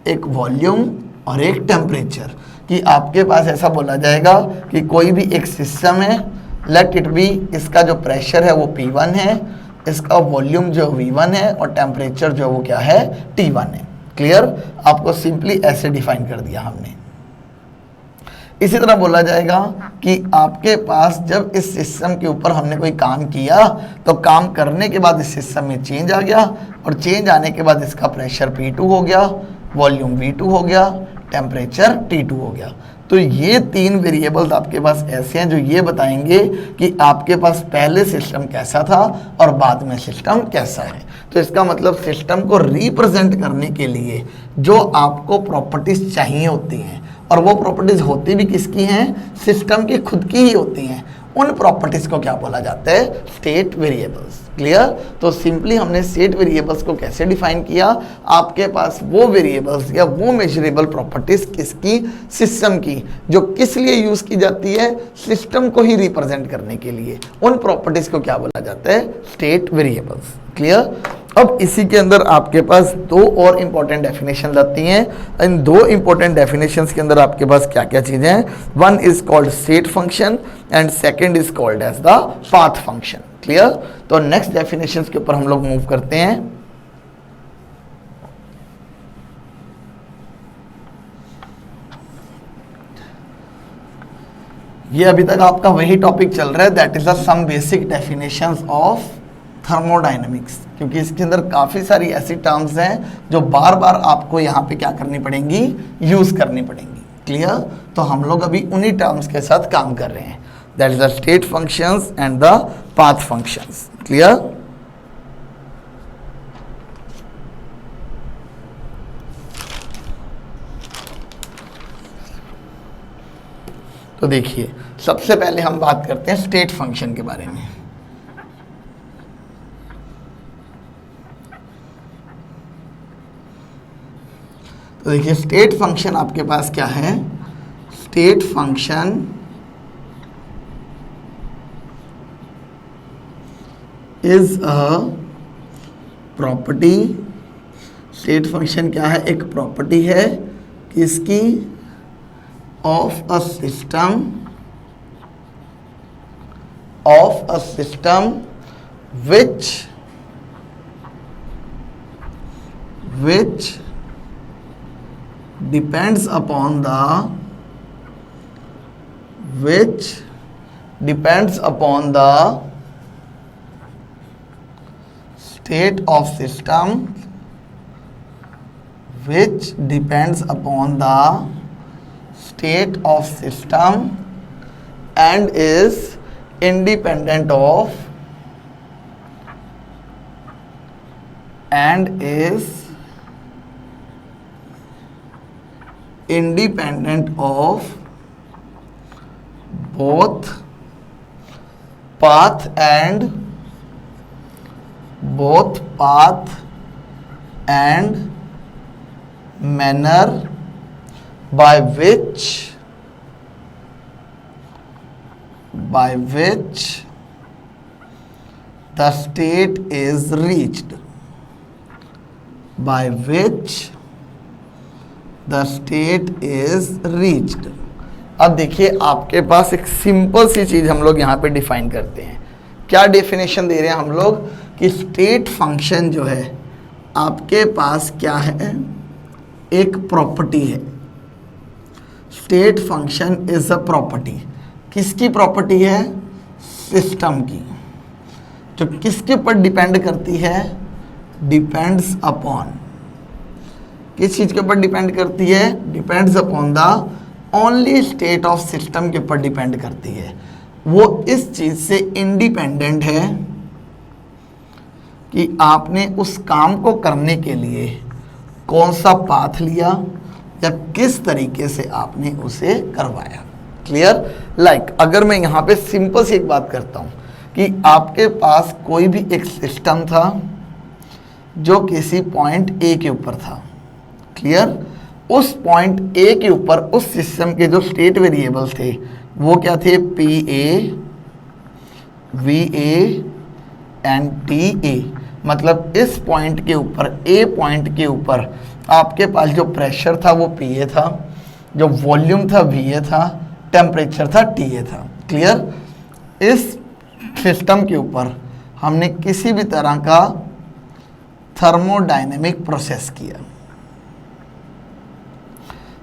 एक वॉल्यूम और एक टेम्परेचर। कि आपके पास ऐसा बोला जाएगा कि कोई भी एक सिस्टम है, लेट इट बी, इसका जो प्रेशर है वो P1 है, इसका वॉल्यूम जो V1 है, और टेम्परेचर जो वो क्या है, T1 है। क्लियर? आपको सिंपली ऐसे डिफाइन कर दिया हमने। इसी तरह बोला जाएगा कि आपके पास जब इस सिस्टम के ऊपर हमने कोई काम किया तो काम करने के बाद इस सिस्टम में चेंज आ गया, और चेंज आने के बाद इसका प्रेशर P2 हो गया, वॉल्यूम V2 हो गया, टेम्परेचर T2 हो गया। तो ये 3 वेरिएबल्स आपके पास ऐसे हैं जो ये बताएंगे कि आपके पास पहले सिस्टम कैसा था और बाद में सिस्टम कैसा है। तो इसका मतलब सिस्टम को रिप्रेजेंट करने के लिए जो आपको प्रॉपर्टीज चाहिए होती हैं, और वो प्रॉपर्टीज होती भी किसकी हैं, सिस्टम की खुद की ही होती हैं, उन प्रॉपर्टीज को क्या बोला जाता है, स्टेट वेरिएबल्स। क्लियर? तो सिंपली हमने स्टेट वेरिएबल्स को कैसे डिफाइन किया, आपके पास वो वेरिएबल्स या वो मेजरेबल प्रॉपर्टीज किसकी, सिस्टम की, जो किस लिए यूज की जाती है, सिस्टम को ही रिप्रेजेंट करने के लिए, उन प्रॉपर्टीज को क्या बोला जाता है, स्टेट वेरिएबल्स। क्लियर? अब इसी के अंदर आपके पास 2 और इंपॉर्टेंट डेफिनेशन आती हैं। इन 2 इंपॉर्टेंट डेफिनेशंस के अंदर आपके पास क्या क्या चीज़ें हैं, one is called state function and second is called as the path function. Clear? तो नेक्स्ट डेफिनेशंस के ऊपर हम लोग मूव करते हैं। ये अभी तक आपका वही टॉपिक चल रहा है, that is the some basic definitions of thermodynamics, क्योंकि इसके अंदर काफ़ी सारी ऐसी टर्म्स हैं जो बार बार आपको यहाँ पे क्या करनी पड़ेंगी, यूज़ करनी पड़ेंगी। क्लियर? तो हम लोग अभी उन्हीं टर्म्स के साथ काम कर रहे हैं, that is the state functions and the path functions. Clear? तो देखिए, सबसे पहले हम बात करते हैं स्टेट फंक्शन के बारे में। तो देखिए, स्टेट फंक्शन आपके पास क्या है? State function is a property. State function क्या है? एक प्रॉपर्टी है किसकी? Of a system, of a system which depends upon the state of system, which depends upon the state of system and is independent of both path and manner by which the state is reached, by which the state is reached। अब देखिए, आपके पास एक simple सी चीज हम लोग यहाँ पे डिफाइन करते हैं। क्या डेफिनेशन दे रहे हैं हम लोग कि स्टेट फंक्शन जो है आपके पास क्या है? एक प्रॉपर्टी है। State function is a property. किसकी प्रॉपर्टी है? सिस्टम की। जो किसके ऊपर डिपेंड करती है? Depends upon. किस चीज के ऊपर डिपेंड करती है? Depends upon the only state of system के ऊपर डिपेंड करती है। वो इस चीज से इंडिपेंडेंट है कि आपने उस काम को करने के लिए कौन सा पाथ लिया या किस तरीके से आपने उसे करवाया। क्लियर? लाइक अगर मैं यहाँ पे सिंपल सी एक बात करता हूँ कि आपके पास कोई भी एक सिस्टम था जो किसी पॉइंट ए के ऊपर था। क्लियर? उस पॉइंट ए के ऊपर उस सिस्टम के जो स्टेट वेरिएबल्स थे वो क्या थे? P A, V A and T A. मतलब इस पॉइंट के ऊपर, ए पॉइंट के ऊपर आपके पास जो प्रेशर था वो पी ए था, जो वॉल्यूम था वी ए था, टेम्परेचर था टी ए था। क्लियर? इस सिस्टम के ऊपर हमने किसी भी तरह का थर्मोडायनेमिक प्रोसेस किया,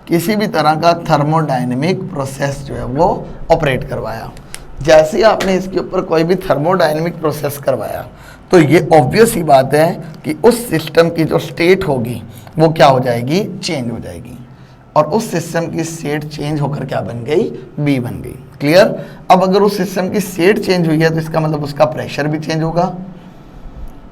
किसी भी तरह का थर्मोडायनेमिक प्रोसेस जो है वो ऑपरेट करवाया। जैसे ही आपने इसके ऊपर कोई भी थर्मोडायनेमिक प्रोसेस करवाया तो ये ऑब्वियस ही बात है कि उस सिस्टम की जो स्टेट होगी वो क्या हो जाएगी? चेंज हो जाएगी। और उस सिस्टम की स्टेट चेंज होकर क्या बन गई? बी बन गई। क्लियर? अब अगर उस सिस्टम की स्टेट चेंज हुई है तो इसका मतलब उसका प्रेशर भी चेंज होगा,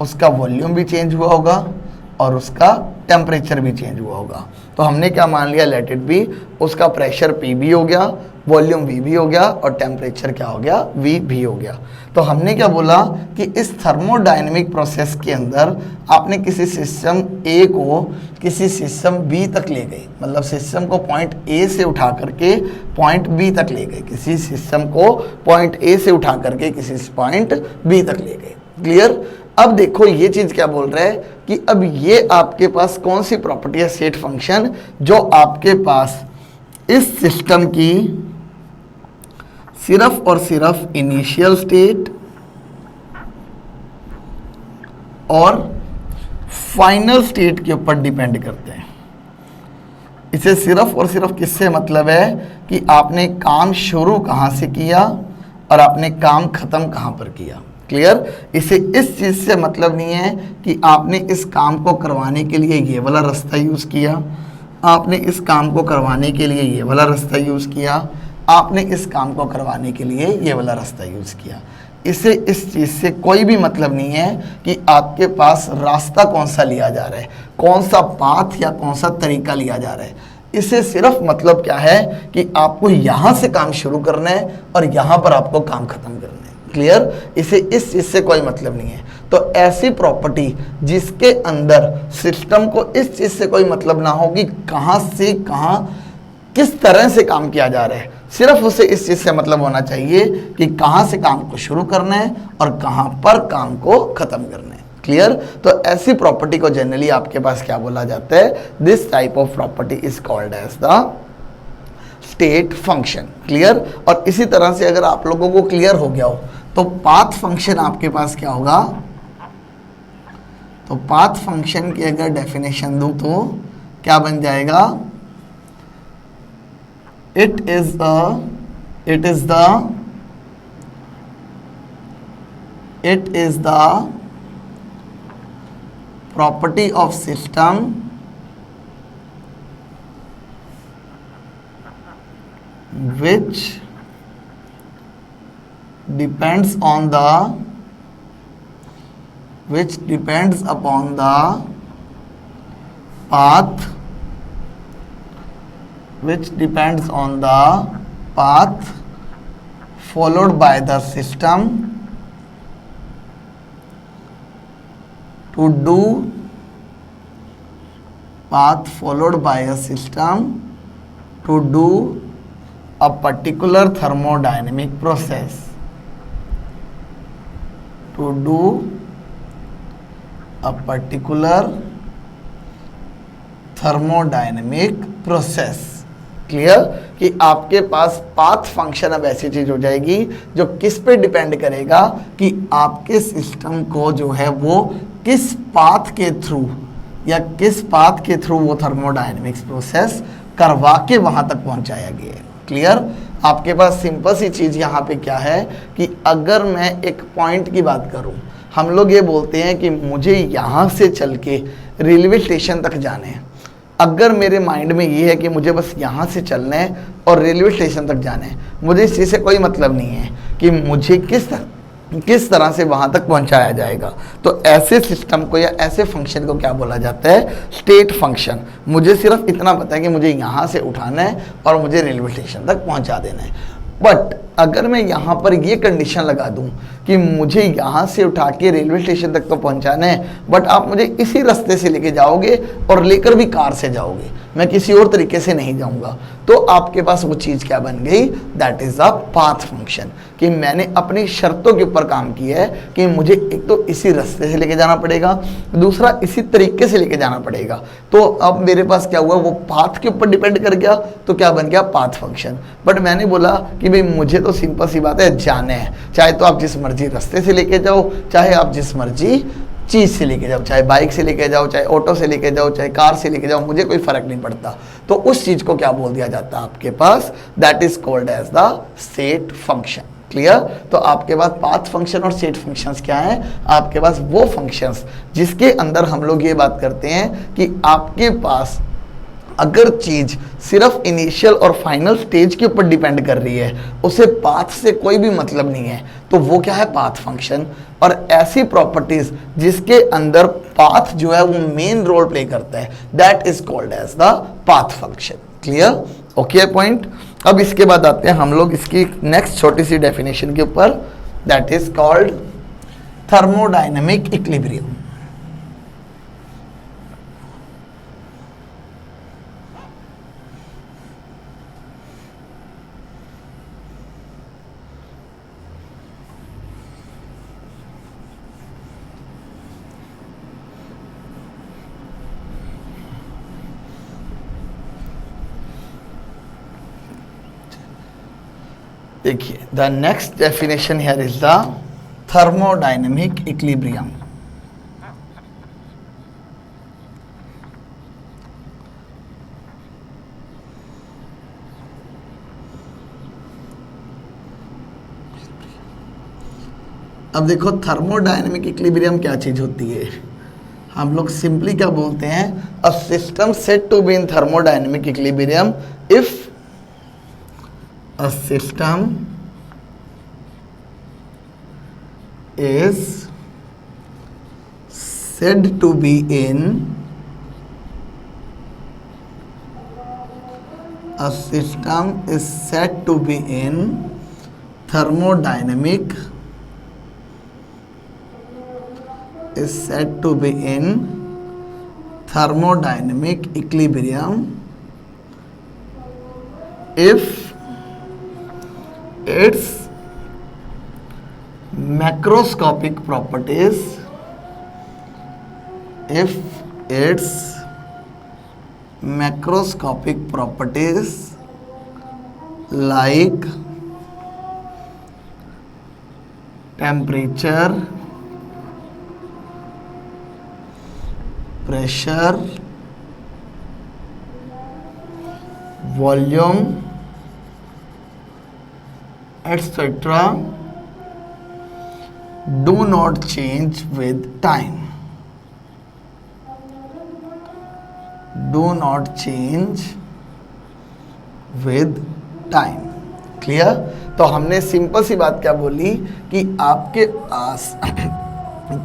उसका वॉल्यूम भी चेंज हुआ होगा और उसका टेम्परेचर भी चेंज हुआ होगा। तो हमने क्या मान लिया? लेट इट बी, उसका प्रेशर पी भी हो गया, वॉल्यूम वी भी हो गया और टेम्परेचर क्या हो गया? वी भी हो गया। तो हमने क्या बोला कि इस थर्मोडायनेमिक प्रोसेस के अंदर आपने किसी सिस्टम ए को किसी सिस्टम बी तक ले गए, मतलब सिस्टम को पॉइंट ए से उठा करके पॉइंट बी तक ले गए, किसी सिस्टम को पॉइंट ए से उठा करके किसी पॉइंट बी तक ले गए। क्लियर? अब देखो ये चीज क्या बोल रहा है कि अब ये आपके पास कौन सी प्रॉपर्टी है? स्टेट फंक्शन, जो आपके पास इस सिस्टम की सिर्फ और सिर्फ इनिशियल स्टेट और फाइनल स्टेट के ऊपर डिपेंड करते हैं। इसे सिर्फ और सिर्फ किससे मतलब है कि आपने काम शुरू कहां से किया और आपने काम खत्म कहां पर किया। क्लियर? इसे इस चीज से मतलब नहीं है कि आपने इस काम को करवाने के लिए ये वाला रास्ता यूज किया आपने इस काम को करवाने के लिए ये वाला रास्ता यूज़ किया, आपने इस काम को करवाने के लिए ये वाला रास्ता यूज़ किया। इसे इस चीज़ से कोई भी मतलब नहीं है कि आपके पास रास्ता कौन सा लिया जा रहा है, कौन सा पाथ या कौन सा तरीका लिया जा रहा है। इससे सिर्फ मतलब क्या है कि आपको यहाँ से काम शुरू करना है और यहाँ पर आपको काम ख़त्म करना है। क्लियर? इसे इस चीज़ से कोई मतलब नहीं है। तो ऐसी प्रॉपर्टी जिसके अंदर सिस्टम को इस चीज़ से कोई मतलब ना हो कि कहाँ से कहाँ किस तरह से काम किया जा रहा है, सिर्फ उसे इस चीज़ से मतलब होना चाहिए कि कहाँ से काम को शुरू करना है और कहाँ पर काम को ख़त्म करना है। क्लियर? तो ऐसी प्रॉपर्टी को जनरली आपके पास क्या बोला जाता है? This type of property is called as the state function. Clear? और इसी तरह से अगर आप लोगों को क्लियर हो गया हो तो पाथ फंक्शन आपके पास क्या होगा? तो पाथ फंक्शन की अगर डेफिनेशन दूं तो क्या बन जाएगा? It is the property of system which depends upon the path followed by the system to do a particular thermodynamic process. Clear? कि आपके पास पाथ फंक्शन अब ऐसी चीज हो जाएगी जो किस पे डिपेंड करेगा कि आपके सिस्टम को जो है वो किस पाथ के थ्रू वो थर्मोडायनेमिक्स प्रोसेस करवा के वहां तक पहुंचाया गया है। क्लियर? आपके पास सिंपल सी चीज यहाँ पे क्या है कि अगर मैं एक पॉइंट की बात करूं, हम लोग ये बोलते हैं कि मुझे यहाँ से चल के रेलवे स्टेशन तक जाना है। अगर मेरे माइंड में ये है कि मुझे बस यहाँ से चलना है और रेलवे स्टेशन तक जाना है, मुझे इस चीज़ से कोई मतलब नहीं है कि मुझे किस तरह से वहाँ तक पहुँचाया जाएगा। तो ऐसे सिस्टम को या ऐसे फंक्शन को क्या बोला जाता है? State function. मुझे सिर्फ इतना पता है कि मुझे यहाँ से उठाना है और मुझे रेलवे स्टेशन तक पहुँचा देना है। बट अगर मैं यहाँ पर ये कंडीशन लगा दूँ कि मुझे यहाँ से उठा के रेलवे स्टेशन तक तो पहुँचाना है, बट आप मुझे इसी रास्ते से लेके जाओगे और लेकर भी कार से जाओगे, मैं किसी और तरीके से नहीं जाऊँगा, तो आपके पास वो चीज़ क्या बन गई? That is a path function. कि मैंने अपनी शर्तों के ऊपर काम किया है कि मुझे एक तो इसी रास्ते से लेके जाना पड़ेगा, दूसरा इसी तरीके से लेके जाना पड़ेगा। तो अब मेरे पास क्या हुआ? वो पाथ के ऊपर डिपेंड कर गया, तो क्या बन गया? Path function. बट मैंने बोला कि भाई मुझे तो सिंपल सी बात है, जाना है, चाहे तो आप जिस मर्जी रास्ते से लेके जाओ, चाहे आप जिस मर्जी चीज़ से लेके जाओ, चाहे बाइक से लेके जाओ, चाहे ऑटो से लेके जाओ, चाहे कार से लेके जाओ, मुझे कोई फर्क नहीं पड़ता। तो उस चीज़ को क्या बोल दिया जाता है आपके पास? That is called as the state function. Clear? तो आपके पास पाथ फंक्शन और स्टेट फंक्शंस क्या हैं? आपके पास वो फंक्शंस जिसके अंदर हम लोग ये बात करते हैं कि आपके पास अगर चीज़ सिर्फ इनिशियल और फाइनल स्टेज के ऊपर डिपेंड कर रही है, उसे पाथ से कोई भी मतलब नहीं है, तो वो क्या है? Path function. और ऐसी प्रॉपर्टीज जिसके अंदर पाथ जो है वो मेन रोल प्ले करता है, that is called as the path function. Clear? Okay point. अब इसके बाद आते हैं हम लोग इसकी नेक्स्ट छोटी सी डेफिनेशन के ऊपर, that is called thermodynamic equilibrium. देखिए, the next definition here is the thermodynamic equilibrium. अब देखो थर्मोडायनेमिक इक्विलिब्रियम क्या चीज होती है। हम लोग सिंपली क्या बोलते हैं, a system said to be in thermodynamic equilibrium if a system is said to be in a system is said to be in thermodynamic is said to be in thermodynamic equilibrium if its macroscopic properties if its macroscopic properties like temperature, pressure, volume, etc. do not change with time. Do not change with time. Clear? तो हमने simple सी बात क्या बोली कि आपके पास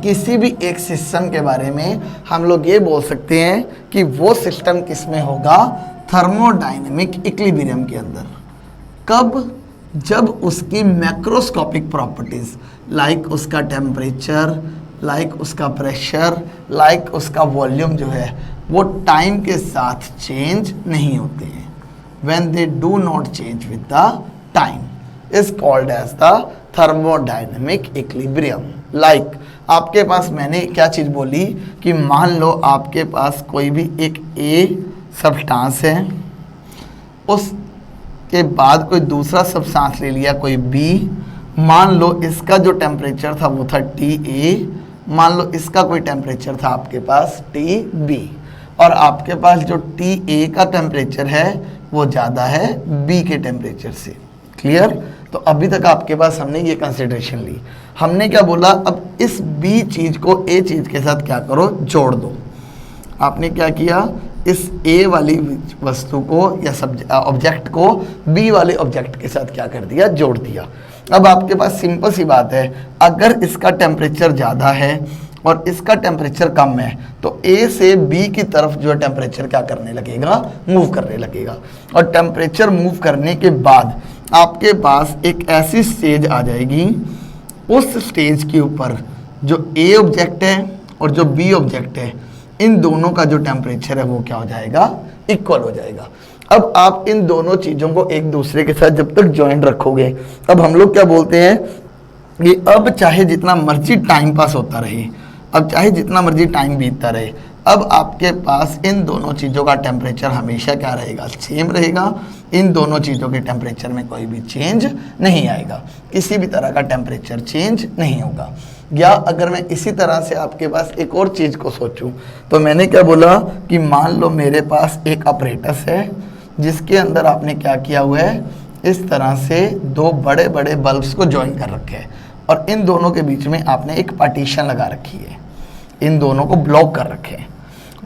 किसी भी एक सिस्टम के बारे में हम लोग ये बोल सकते हैं कि वो सिस्टम किस में होगा, थर्मोडायनेमिक इक्विलिब्रियम के अंदर। कब? जब उसकी मैक्रोस्कोपिक प्रॉपर्टीज लाइक उसका टेम्परेचर, लाइक उसका प्रेशर, लाइक उसका वॉल्यूम जो है वो टाइम के साथ चेंज नहीं होते हैं। When they do not change with the time is called as the thermodynamic equilibrium. Like आपके पास मैंने क्या चीज़ बोली कि मान लो आपके पास कोई भी एक ए सब्सटेंस है, उस के बाद कोई दूसरा सब्सटेंस ले लिया कोई बी, मान लो इसका जो टेम्परेचर था वो था TA, मान लो इसका कोई टेम्परेचर था आपके पास TB, और आपके पास जो TA का टेम्परेचर है वो ज़्यादा है B के टेम्परेचर से। क्लियर? तो अभी तक आपके पास हमने ये कंसिडरेशन ली। हमने क्या बोला, अब इस B चीज़ को A चीज़ के साथ क्या करो, जोड़ दो। आपने क्या किया, इस A वाली वस्तु को या ऑब्जेक्ट को B वाले ऑब्जेक्ट के साथ क्या कर दिया, जोड़ दिया। अब आपके पास सिंपल सी बात है, अगर इसका टेम्परेचर ज़्यादा है और इसका टेम्परेचर कम है तो A से B की तरफ जो है टेम्परेचर क्या करने लगेगा, मूव करने लगेगा। और टेम्परेचर मूव करने के बाद आपके पास एक ऐसी स्टेज आ जाएगी, उस स्टेज के ऊपर जो A ऑब्जेक्ट है और जो B ऑब्जेक्ट है, इन दोनों का जो टेम्परेचर है वो क्या हो जाएगा, इक्वल हो जाएगा। अब आप इन दोनों चीज़ों को एक दूसरे के साथ जब तक ज्वाइन रखोगे, अब हम लोग क्या बोलते हैं कि अब चाहे जितना मर्जी टाइम पास होता रहे, अब चाहे जितना मर्जी टाइम बीतता रहे, अब आपके पास इन दोनों चीज़ों का टेम्परेचर हमेशा क्या रहेगा, सेम रहेगा। इन दोनों चीज़ों के टेम्परेचर में कोई भी चेंज नहीं आएगा, किसी भी तरह का टेम्परेचर चेंज नहीं होगा। या अगर मैं इसी तरह से आपके पास एक और चीज़ को सोचूं, तो मैंने क्या बोला कि मान लो मेरे पास एक अपरेटस है जिसके अंदर आपने क्या किया हुआ है, इस तरह से दो बड़े बड़े बल्ब्स को ज्वाइन कर रखे हैं और इन दोनों के बीच में आपने एक पार्टीशन लगा रखी है, इन दोनों को ब्लॉक कर रखे हैं।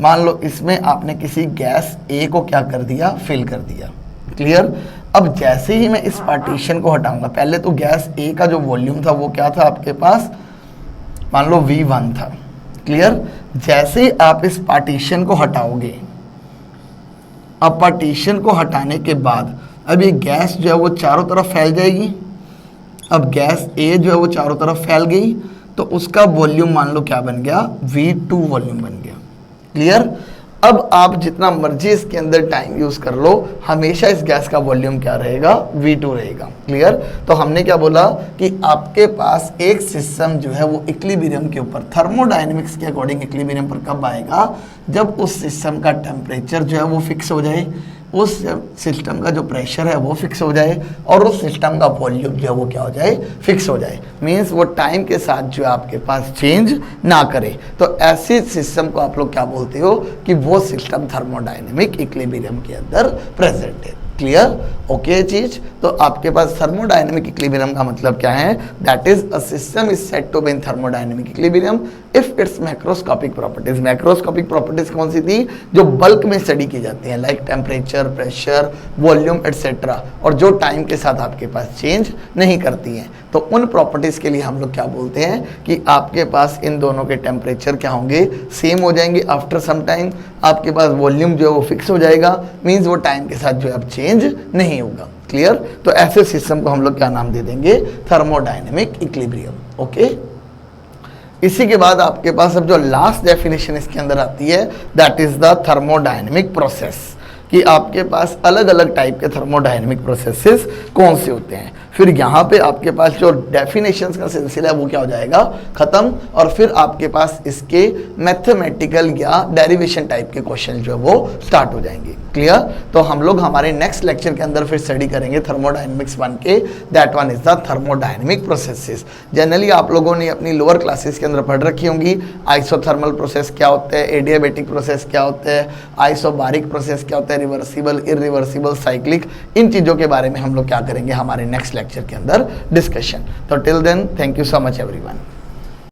मान लो इसमें आपने किसी गैस A को क्या कर दिया, फिल कर दिया। क्लियर? अब जैसे ही मैं इस पार्टीशन को हटाऊंगा, पहले तो गैस A का जो वॉल्यूम था वो क्या था आपके पास, मान लो V1 था। क्लियर? जैसे ही आप इस पार्टीशन को हटाओगे, अब पार्टीशन को हटाने के बाद अब ये गैस जो है वो चारों तरफ फैल जाएगी। अब गैस A जो है वो चारों तरफ फैल गई तो उसका वॉल्यूम मान लो क्या बन गया, V2 वॉल्यूम बन गया। क्लियर? अब आप जितना मर्जी इसके अंदर टाइम यूज़ कर लो, हमेशा इस गैस का वॉल्यूम क्या रहेगा, V2 रहेगा। क्लियर? तो हमने क्या बोला कि आपके पास एक सिस्टम जो है वो इक्विलिब्रियम के ऊपर, थर्मोडायनेमिक्स के अकॉर्डिंग इक्विलिब्रियम पर कब आएगा, जब उस सिस्टम का टेम्परेचर जो है वो फिक्स हो जाए, उस सिस्टम का जो प्रेशर है वो फिक्स हो जाए और उस सिस्टम का वॉल्यूम जो है वो क्या हो जाए, फिक्स हो जाए। मीन्स वो टाइम के साथ जो है आपके पास चेंज ना करे। तो ऐसे सिस्टम को आप लोग क्या बोलते हो कि वो सिस्टम थर्मोडायनेमिक इक्विलिब्रियम के अंदर प्रेजेंट है। क्लियर? ओके चीज। तो आपके पास थर्मोडायनेमिक इक्विलिब्रियम का मतलब क्या है? That is a system is said to be in thermodynamic equilibrium if its macroscopic properties. Macroscopic properties कौन सी थी? जो बल्क में स्टडी की जाती हैं, like temperature, pressure, volume etcetera, और जो टाइम के साथ आपके पास चेंज नहीं करती हैं। तो उन प्रॉपर्टीज के लिए हम लोग क्या बोलते हैं कि आपके पास इन दोनों के टेम्परेचर क्या होंगे? सेम हो जाएंगे आफ्टर सम टाइम। आपके पास वॉल्यूम जो है वो फिक्स हो जाएगा, मीन्स वो टाइम के साथ जो है अब चेंज नहीं होगा। क्लियर? तो ऐसे सिस्टम को हम लोग क्या नाम दे देंगे? Thermodynamic equilibrium. ओके। इसी के बाद आपके पास अब जो लास्ट डेफिनेशन इसके अंदर आती है, that is the thermodynamic process, कि आपके पास अलग अलग टाइप के थर्मोडायनेमिक प्रोसेसेस कौन से होते हैं। फिर यहाँ पे आपके पास जो डेफिनेशंस का सिलसिला है वो क्या हो जाएगा? खत्म। और फिर आपके पास इसके मैथमेटिकल या डेरिवेशन टाइप के क्वेश्चन जो है वो स्टार्ट हो जाएंगे। क्लियर? तो हम लोग हमारे नेक्स्ट लेक्चर के अंदर फिर स्टडी करेंगे थर्मोडायनेमिक्स 1 के, that one is the thermodynamic processes. Generally आप लोगों ने अपनी लोअर क्लासेस के अंदर पढ़ रखी होंगी आइसोथर्मल प्रोसेस क्या होता है, एडियाबेटिक प्रोसेस क्या होता है, आइसोबारिक प्रोसेस क्या होता है, रिवर्सिबल, इरिवर्सिबल, साइक्लिक। इन चीज़ों के बारे में हम लोग क्या करेंगे हमारे नेक्स्ट लेक्चर के अंदर डिस्कशन। तो till then, thank you so much everyone.